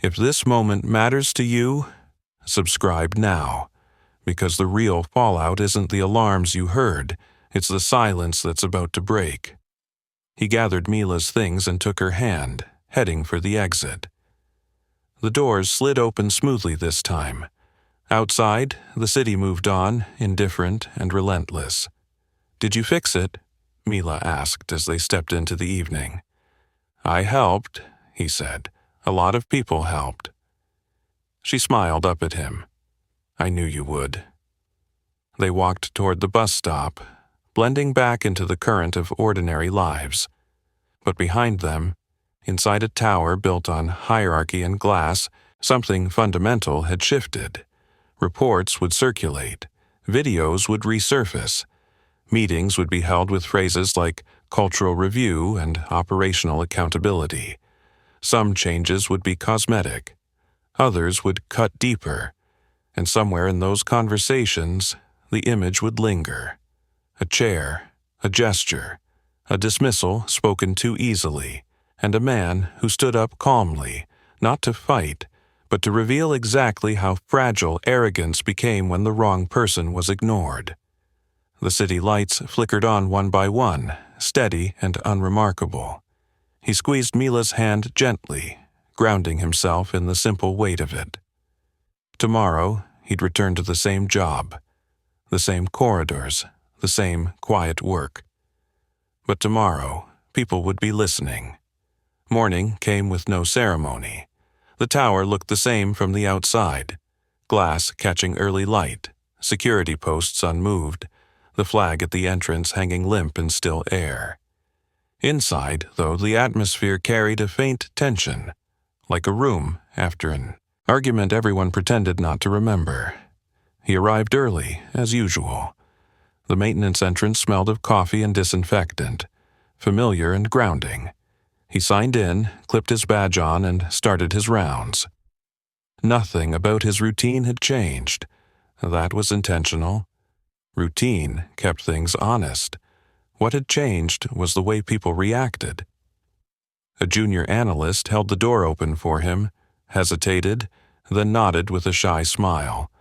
If this moment matters to you, subscribe now, because the real fallout isn't the alarms you heard, it's the silence that's about to break. He gathered Mila's things and took her hand, heading for the exit. The doors slid open smoothly this time. Outside, the city moved on, indifferent and relentless. "Did you fix it?" Mila asked as they stepped into the evening. "I helped," he said. "A lot of people helped." She smiled up at him. "I knew you would." They walked toward the bus stop, blending back into the current of ordinary lives. But behind them, inside a tower built on hierarchy and glass, something fundamental had shifted. Reports would circulate. Videos would resurface. Meetings would be held with phrases like cultural review and operational accountability. Some changes would be cosmetic. Others would cut deeper. And somewhere in those conversations, the image would linger. A chair, a gesture, a dismissal spoken too easily, and a man who stood up calmly, not to fight, but to reveal exactly how fragile arrogance became when the wrong person was ignored. The city lights flickered on one by one, steady and unremarkable. He squeezed Mila's hand gently, grounding himself in the simple weight of it. Tomorrow, he'd return to the same job, the same corridors, the same quiet work. But tomorrow, people would be listening. Morning came with no ceremony. The tower looked the same from the outside. Glass catching early light, security posts unmoved, the flag at the entrance hanging limp in still air. Inside, though, the atmosphere carried a faint tension, like a room after an argument everyone pretended not to remember. He arrived early, as usual. The maintenance entrance smelled of coffee and disinfectant, familiar and grounding. He signed in, clipped his badge on, and started his rounds. Nothing about his routine had changed. That was intentional. Routine kept things honest. What had changed was the way people reacted. A junior analyst held the door open for him, hesitated, then nodded with a shy smile.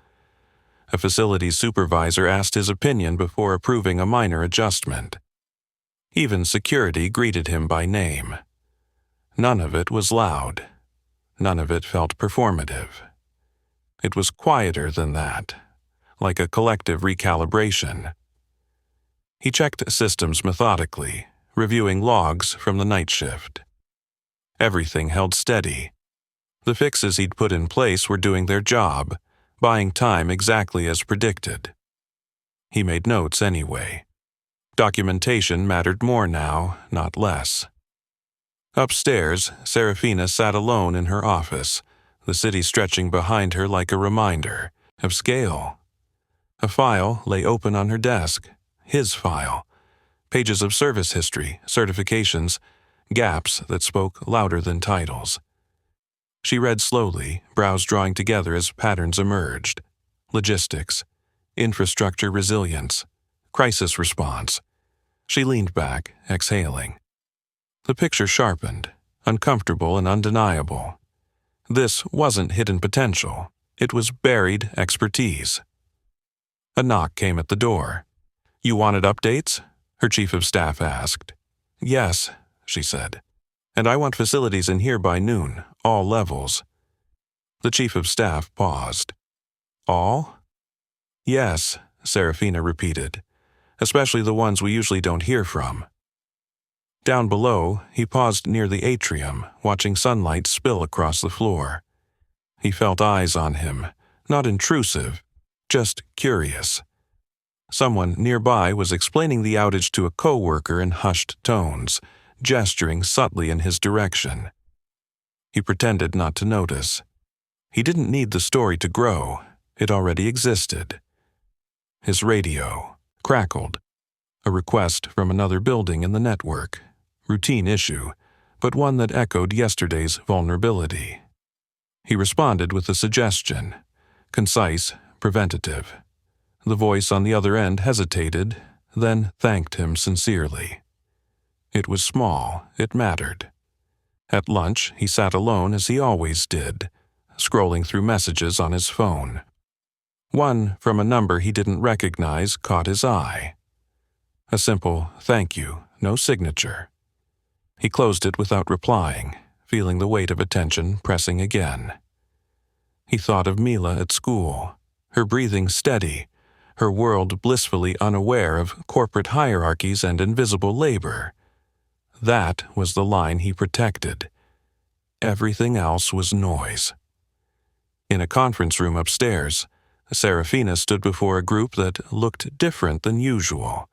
A facilities supervisor asked his opinion before approving a minor adjustment. Even security greeted him by name. None of it was loud. None of it felt performative. It was quieter than that, like a collective recalibration. He checked systems methodically, reviewing logs from the night shift. Everything held steady. The fixes he'd put in place were doing their job, buying time exactly as predicted. He made notes anyway. Documentation mattered more now, not less. Upstairs, Serafina sat alone in her office, the city stretching behind her like a reminder of scale. A file lay open on her desk, his file. Pages of service history, certifications, gaps that spoke louder than titles. She read slowly, brows drawing together as patterns emerged. Logistics, infrastructure resilience, crisis response. She leaned back, exhaling. The picture sharpened, uncomfortable and undeniable. This wasn't hidden potential. It was buried expertise. A knock came at the door. "You wanted updates?" her chief of staff asked. "Yes," she said. "And I want facilities in here by noon, all levels." The chief of staff paused. "All?" "Yes," Serafina repeated. "Especially the ones we usually don't hear from." Down below, he paused near the atrium, watching sunlight spill across the floor. He felt eyes on him, not intrusive, just curious. Someone nearby was explaining the outage to a coworker in hushed tones, gesturing subtly in his direction. He pretended not to notice. He didn't need the story to grow. It already existed. His radio crackled. A request from another building in the network. Routine issue, but one that echoed yesterday's vulnerability. He responded with a suggestion, concise, preventative. The voice on the other end hesitated, then thanked him sincerely. It was small, it mattered. At lunch, he sat alone as he always did, scrolling through messages on his phone. One from a number he didn't recognize caught his eye. A simple thank you, no signature. He closed it without replying, feeling the weight of attention pressing again. He thought of Mila at school, her breathing steady, her world blissfully unaware of corporate hierarchies and invisible labor. That was the line he protected. Everything else was noise. In a conference room upstairs, Serafina stood before a group that looked different than usual.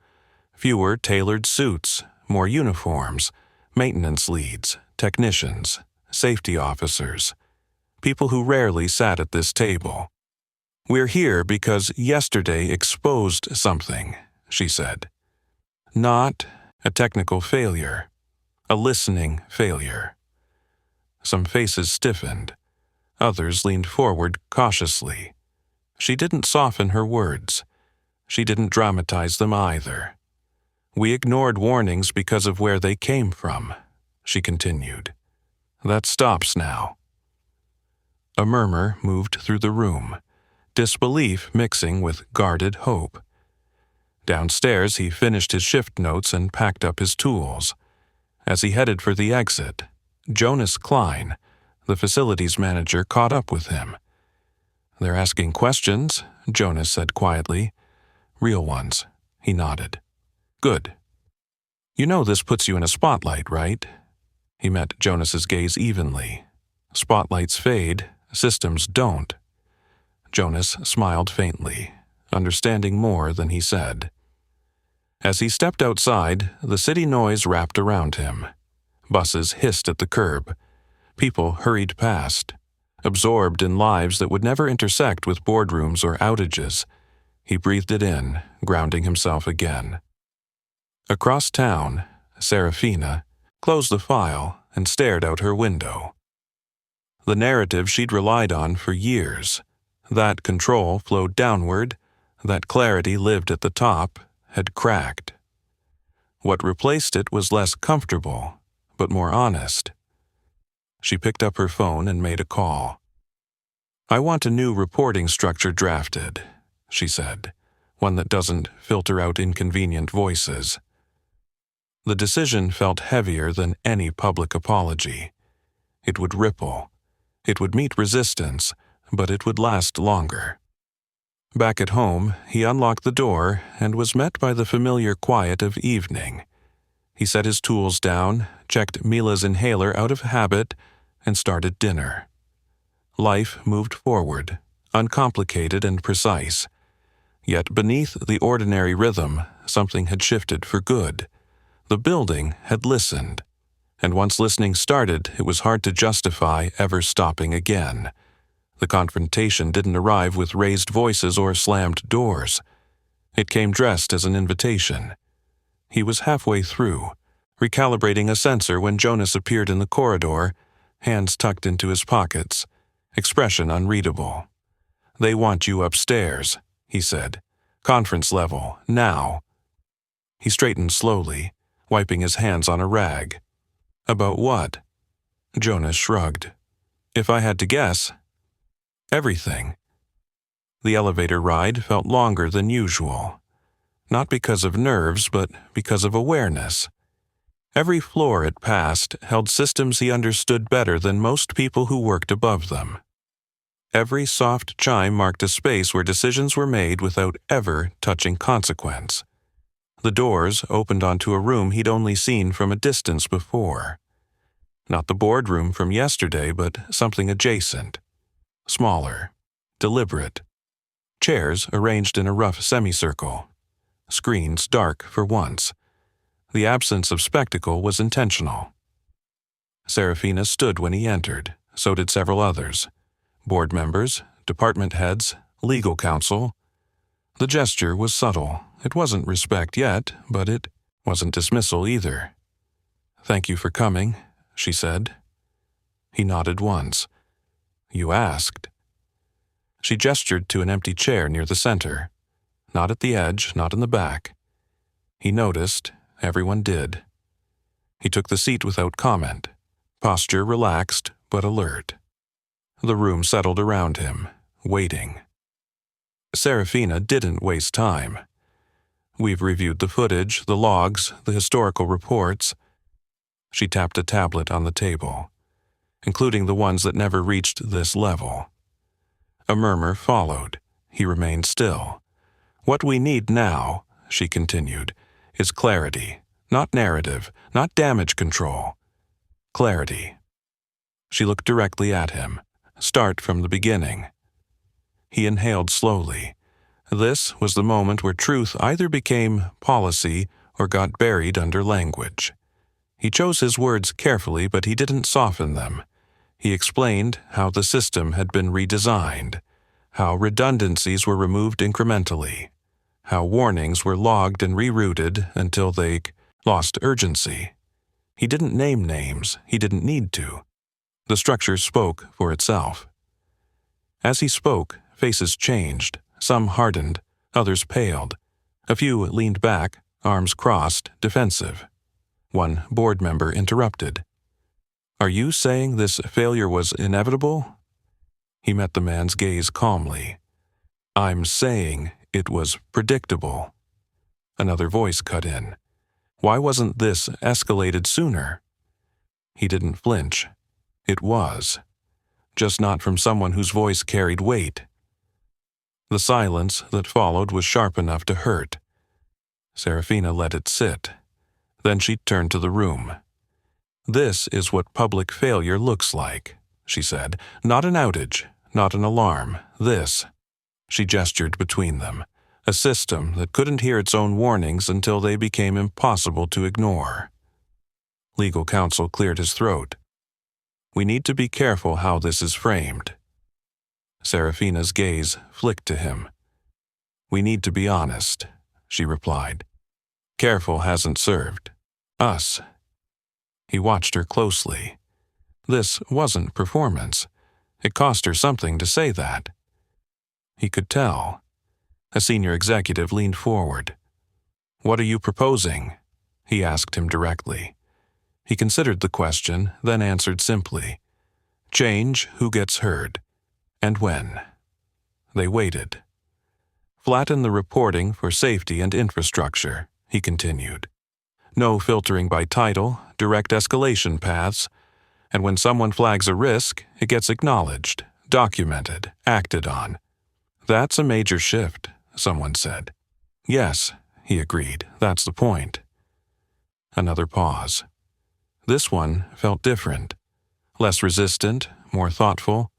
Fewer tailored suits, more uniforms, maintenance leads, technicians, safety officers, people who rarely sat at this table. "We're here because yesterday exposed something," she said. "Not a technical failure, a listening failure." Some faces stiffened. Others leaned forward cautiously. She didn't soften her words. She didn't dramatize them either. "We ignored warnings because of where they came from," she continued. "That stops now." A murmur moved through the room, disbelief mixing with guarded hope. Downstairs, he finished his shift notes and packed up his tools. As he headed for the exit, Jonas Klein, the facilities manager, caught up with him. "They're asking questions," Jonas said quietly. "Real ones," he nodded. "Good. You know this puts you in a spotlight, right?" He met Jonas's gaze evenly. "Spotlights fade, systems don't." Jonas smiled faintly, understanding more than he said. As he stepped outside, the city noise wrapped around him. Buses hissed at the curb. People hurried past, absorbed in lives that would never intersect with boardrooms or outages. He breathed it in, grounding himself again. Across town, Serafina closed the file and stared out her window. The narrative she'd relied on for years, that control flowed downward, that clarity lived at the top, had cracked. What replaced it was less comfortable, but more honest. She picked up her phone and made a call. "I want a new reporting structure drafted," she said, "one that doesn't filter out inconvenient voices." The decision felt heavier than any public apology. It would ripple. It would meet resistance, but it would last longer. Back at home, he unlocked the door and was met by the familiar quiet of evening. He set his tools down, checked Mila's inhaler out of habit, and started dinner. Life moved forward, uncomplicated and precise. Yet beneath the ordinary rhythm, something had shifted for good. The building had listened, and once listening started, it was hard to justify ever stopping again. The confrontation didn't arrive with raised voices or slammed doors. It came dressed as an invitation. He was halfway through, recalibrating a sensor when Jonas appeared in the corridor, hands tucked into his pockets, expression unreadable. "They want you upstairs," he said. "Conference level, now." He straightened slowly, wiping his hands on a rag. "About what?" Jonas shrugged. "If I had to guess, everything." The elevator ride felt longer than usual. Not because of nerves, but because of awareness. Every floor it passed held systems he understood better than most people who worked above them. Every soft chime marked a space where decisions were made without ever touching consequence. The doors opened onto a room he'd only seen from a distance before. Not the boardroom from yesterday, but something adjacent. Smaller, deliberate. Chairs arranged in a rough semicircle. Screens dark for once. The absence of spectacle was intentional. Serafina stood when he entered, so did several others. Board members, department heads, legal counsel. The gesture was subtle. It wasn't respect yet, but it wasn't dismissal either. "Thank you for coming," she said. He nodded once. "You asked." She gestured to an empty chair near the center. Not at the edge, not in the back. He noticed. Everyone did. He took the seat without comment, posture relaxed but alert. The room settled around him, waiting. Serafina didn't waste time. "We've reviewed the footage, the logs, the historical reports." She tapped a tablet on the table, including the ones that never reached this level. A murmur followed. He remained still. "What we need now," she continued, "is clarity, not narrative, not damage control. Clarity." She looked directly at him. "Start from the beginning." He inhaled slowly. This was the moment where truth either became policy or got buried under language. He chose his words carefully, but he didn't soften them. He explained how the system had been redesigned, how redundancies were removed incrementally, how warnings were logged and rerouted until they lost urgency. He didn't name names. He didn't need to. The structure spoke for itself. As he spoke, faces changed. Some hardened, others paled. A few leaned back, arms crossed, defensive. One board member interrupted. "Are you saying this failure was inevitable?" He met the man's gaze calmly. "I'm saying it was predictable." Another voice cut in. "Why wasn't this escalated sooner?" He didn't flinch. It was. Just not from someone whose voice carried weight. The silence that followed was sharp enough to hurt. Serafina let it sit. Then she turned to the room. "This is what public failure looks like," she said. "Not an outage, not an alarm. This." She gestured between them. "A system that couldn't hear its own warnings until they became impossible to ignore." Legal counsel cleared his throat. "We need to be careful how this is framed." Serafina's gaze flicked to him. "We need to be honest," she replied. "Careful hasn't served us." He watched her closely. This wasn't performance. It cost her something to say that. He could tell. A senior executive leaned forward. "What are you proposing?" he asked him directly. He considered the question, then answered simply. "Change who gets heard, and when." They waited. "Flatten the reporting for safety and infrastructure," he continued. "No filtering by title, direct escalation paths, and when someone flags a risk, it gets acknowledged, documented, acted on. That's a major shift, someone said. Yes, he agreed, that's the point. Another pause. This one felt different. Less resistant, more thoughtful.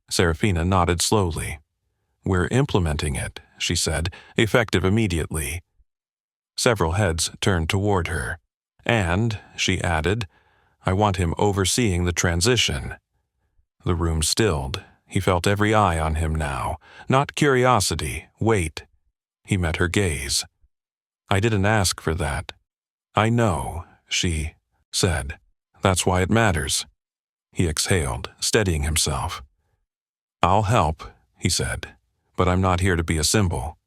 Serafina nodded slowly. We're implementing it, she said, effective immediately. Several heads turned toward her. And, she added, I want him overseeing the transition. The room stilled. He felt every eye on him now. Not curiosity, weight. He met her gaze. I didn't ask for that. I know, she said. That's why it matters. He exhaled, steadying himself. I'll help, he said, but I'm not here to be a symbol.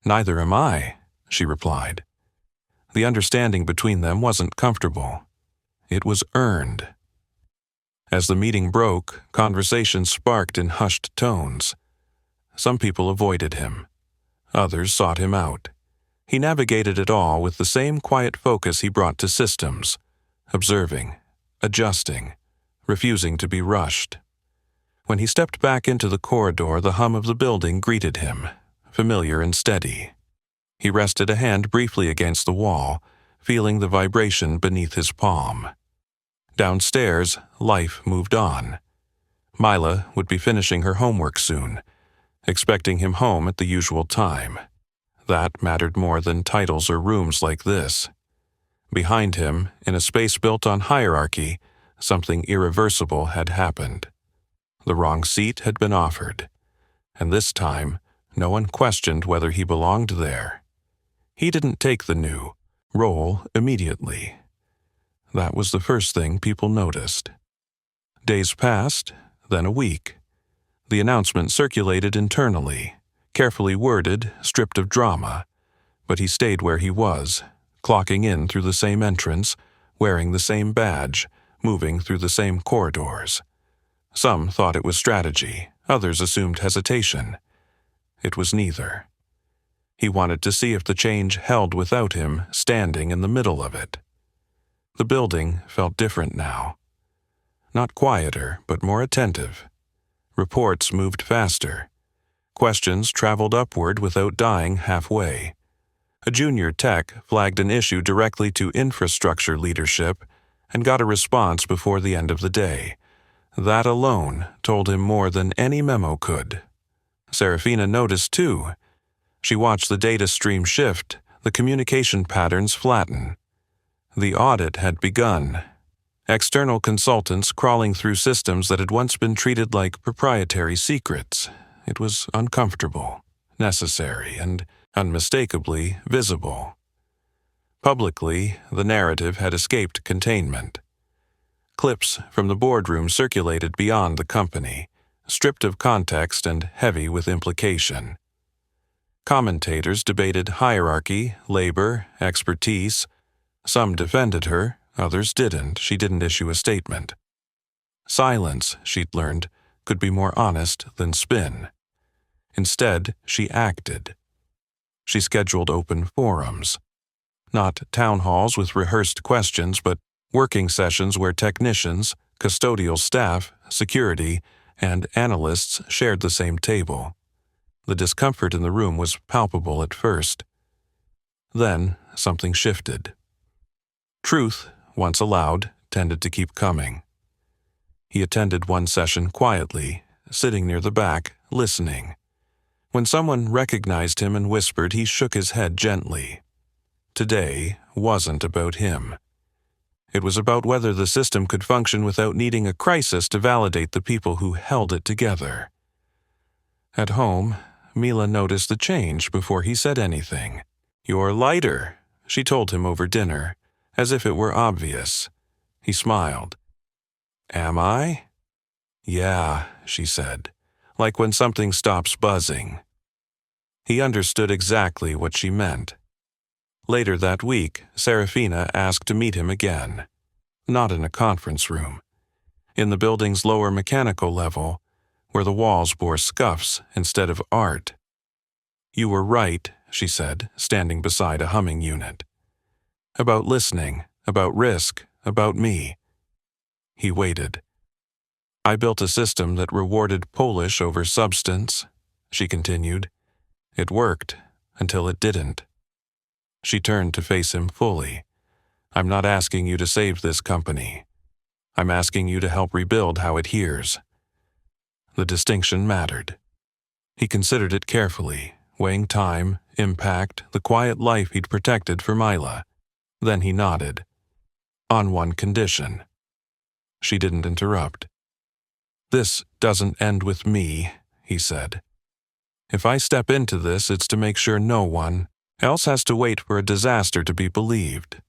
Neither am I, she replied. The understanding between them wasn't comfortable. It was earned. As the meeting broke, conversation sparked in hushed tones. Some people avoided him. Others sought him out. He navigated it all with the same quiet focus he brought to systems, observing, adjusting, refusing to be rushed. When he stepped back into the corridor, the hum of the building greeted him, familiar and steady. He rested a hand briefly against the wall, feeling the vibration beneath his palm. Downstairs, life moved on. Mila would be finishing her homework soon, expecting him home at the usual time. That mattered more than titles or rooms like this. Behind him, in a space built on hierarchy, something irreversible had happened. The wrong seat had been offered, and this time, no one questioned whether he belonged there. He didn't take the new role immediately. That was the first thing people noticed. Days passed, then a week. The announcement circulated internally, carefully worded, stripped of drama, but he stayed where he was, clocking in through the same entrance, wearing the same badge, moving through the same corridors. Some thought it was strategy, others assumed hesitation. It was neither. He wanted to see if the change held without him standing in the middle of it. The building felt different now. Not quieter, but more attentive. Reports moved faster. Questions traveled upward without dying halfway. A junior tech flagged an issue directly to infrastructure leadership and got a response before the end of the day. That alone told him more than any memo could. Serafina noticed too. She watched the data stream shift, the communication patterns flatten. The audit had begun. External consultants crawling through systems that had once been treated like proprietary secrets. It was uncomfortable, necessary, and unmistakably visible. Publicly, the narrative had escaped containment. Clips from the boardroom circulated beyond the company, stripped of context and heavy with implication. Commentators debated hierarchy, labor, expertise. Some defended her, others didn't. She didn't issue a statement. Silence, she'd learned, could be more honest than spin. Instead, she acted. She scheduled open forums. Not town halls with rehearsed questions, but working sessions where technicians, custodial staff, security, and analysts shared the same table. The discomfort in the room was palpable at first. Then, something shifted. Truth, once allowed, tended to keep coming. He attended one session quietly, sitting near the back, listening. When someone recognized him and whispered, he shook his head gently. Today wasn't about him. It was about whether the system could function without needing a crisis to validate the people who held it together. At home, Mila noticed the change before he said anything. "You're lighter," she told him over dinner, as if it were obvious. He smiled. "Am I?" "Yeah," she said, like when something stops buzzing. He understood exactly what she meant. Later that week, Serafina asked to meet him again. Not in a conference room. In the building's lower mechanical level, where the walls bore scuffs instead of art. "You were right," she said, standing beside a humming unit. "About listening, about risk, about me." He waited. I built a system that rewarded polish over substance, she continued. It worked until it didn't. She turned to face him fully. I'm not asking you to save this company. I'm asking you to help rebuild how it hears. The distinction mattered. He considered it carefully, weighing time, impact, the quiet life he'd protected for Mila. Then he nodded. On one condition. She didn't interrupt. This doesn't end with me, he said. If I step into this, it's to make sure no one else has to wait for a disaster to be believed.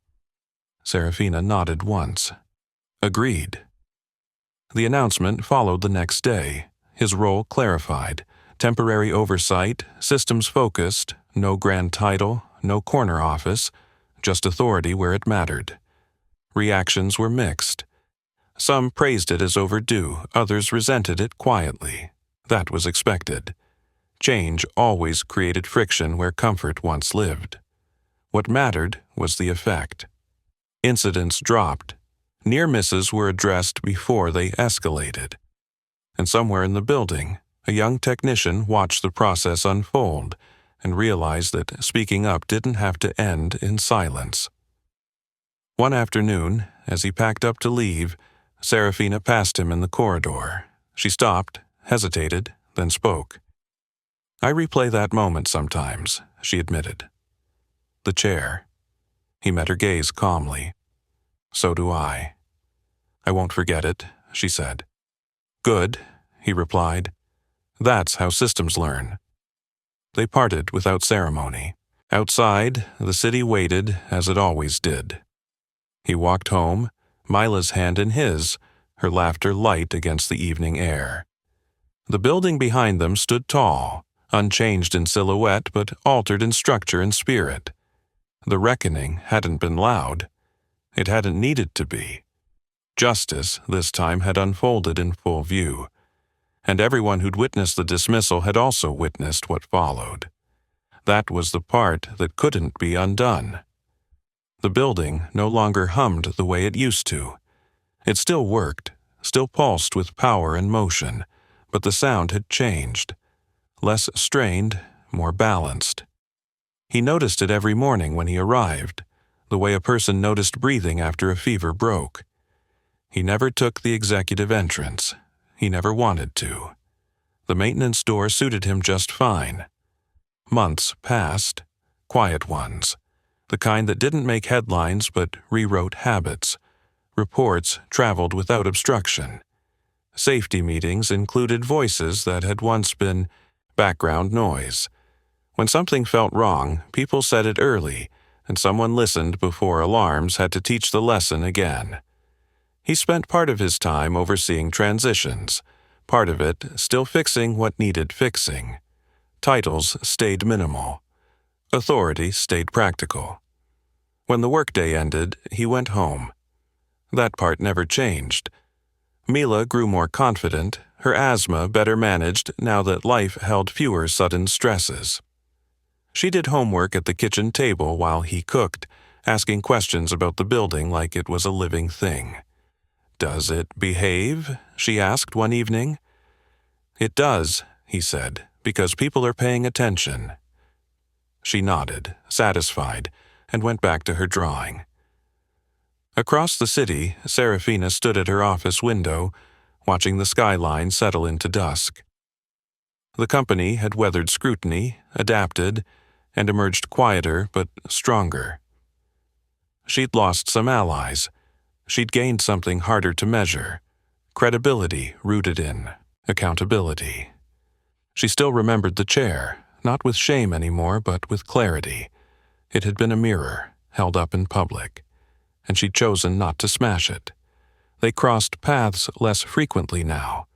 Serafina nodded once. Agreed. The announcement followed the next day, his role clarified, temporary oversight, systems focused, no grand title, no corner office, just authority where it mattered. Reactions were mixed. Some praised it as overdue, others resented it quietly. That was expected. Change always created friction where comfort once lived. What mattered was the effect. Incidents dropped. Near misses were addressed before they escalated. And somewhere in the building, a young technician watched the process unfold and realized that speaking up didn't have to end in silence. One afternoon, as he packed up to leave, Serafina passed him in the corridor. She stopped, hesitated, then spoke. I replay that moment sometimes, she admitted. The chair. He met her gaze calmly. So do I. I won't forget it, she said. Good, he replied. That's how systems learn. They parted without ceremony. Outside, the city waited as it always did. He walked home, Mila's hand in his, her laughter light against the evening air. The building behind them stood tall, unchanged in silhouette but altered in structure and spirit. The reckoning hadn't been loud. It hadn't needed to be. Justice, this time, had unfolded in full view, and everyone who'd witnessed the dismissal had also witnessed what followed. That was the part that couldn't be undone. The building no longer hummed the way it used to. It still worked, still pulsed with power and motion, but the sound had changed. Less strained, more balanced. He noticed it every morning when he arrived, the way a person noticed breathing after a fever broke. He never took the executive entrance. He never wanted to. The maintenance door suited him just fine. Months passed, quiet ones, the kind that didn't make headlines but rewrote habits. Reports traveled without obstruction. Safety meetings included voices that had once been background noise. When something felt wrong, people said it early, and someone listened before alarms had to teach the lesson again. He spent part of his time overseeing transitions, part of it still fixing what needed fixing. Titles stayed minimal. Authority stayed practical. When the workday ended, he went home. That part never changed. Mila grew more confident, her asthma better managed now that life held fewer sudden stresses. She did homework at the kitchen table while he cooked, asking questions about the building like it was a living thing. Does it behave? She asked one evening. It does, he said, because people are paying attention. She nodded, satisfied, and went back to her drawing. Across the city, Serafina stood at her office window, watching the skyline settle into dusk. The company had weathered scrutiny, adapted, and emerged quieter but stronger. She'd lost some allies. She'd gained something harder to measure, credibility rooted in accountability. She still remembered the chair, not with shame anymore, but with clarity. It had been a mirror, held up in public, and she'd chosen not to smash it. They crossed paths less frequently now.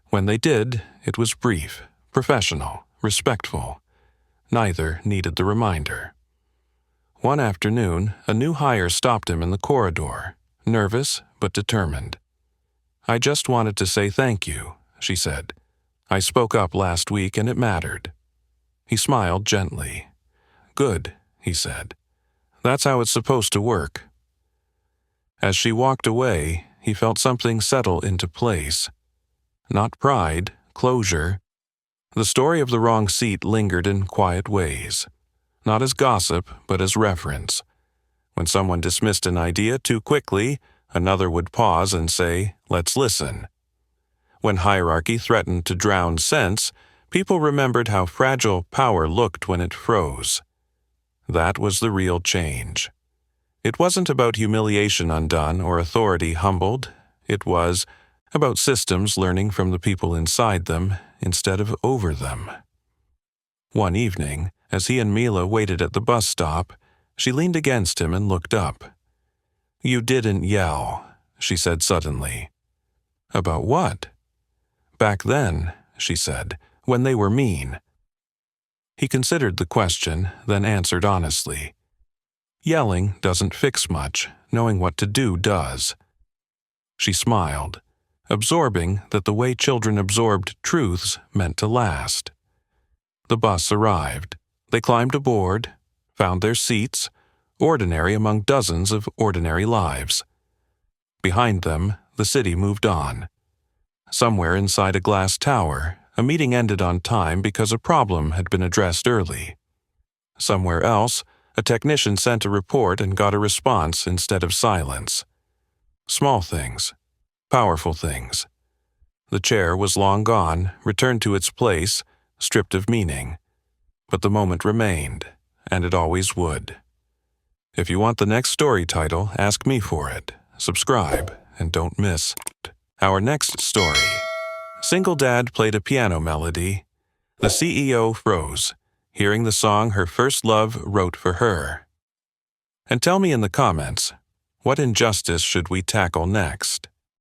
When they did, it was brief, professional, respectful. Neither needed the reminder. One afternoon, a new hire stopped him in the corridor, nervous but determined. I just wanted to say thank you, she said. I spoke up last week and it mattered. He smiled gently. Good, he said. That's how it's supposed to work. As she walked away, he felt something settle into place. Not pride, closure. The story of the wrong seat lingered in quiet ways, not as gossip, but as reference. When someone dismissed an idea too quickly, another would pause and say, "Let's listen." When hierarchy threatened to drown sense, people remembered how fragile power looked when it froze. That was the real change. It wasn't about humiliation undone or authority humbled. It was about systems learning from the people inside them instead of over them. One evening, as he and Mila waited at the bus stop, she leaned against him and looked up. "You didn't yell," she said suddenly. "About what?" "Back then," she said, "when they were mean." He considered the question, then answered honestly. "Yelling doesn't fix much. Knowing what to do does." She smiled, absorbing that the way children absorbed truths meant to last. The bus arrived. They climbed aboard, found their seats, ordinary among dozens of ordinary lives. Behind them, the city moved on. Somewhere inside a glass tower, a meeting ended on time because a problem had been addressed early. Somewhere else, a technician sent a report and got a response instead of silence. Small things, powerful things. The chair was long gone, returned to its place, stripped of meaning. But the moment remained, and it always would. If you want the next story title, ask me for it. Subscribe, and don't miss our next story. Single dad played a piano melody. The CEO froze, hearing the song her first love wrote for her. And tell me in the comments, what injustice should we tackle next?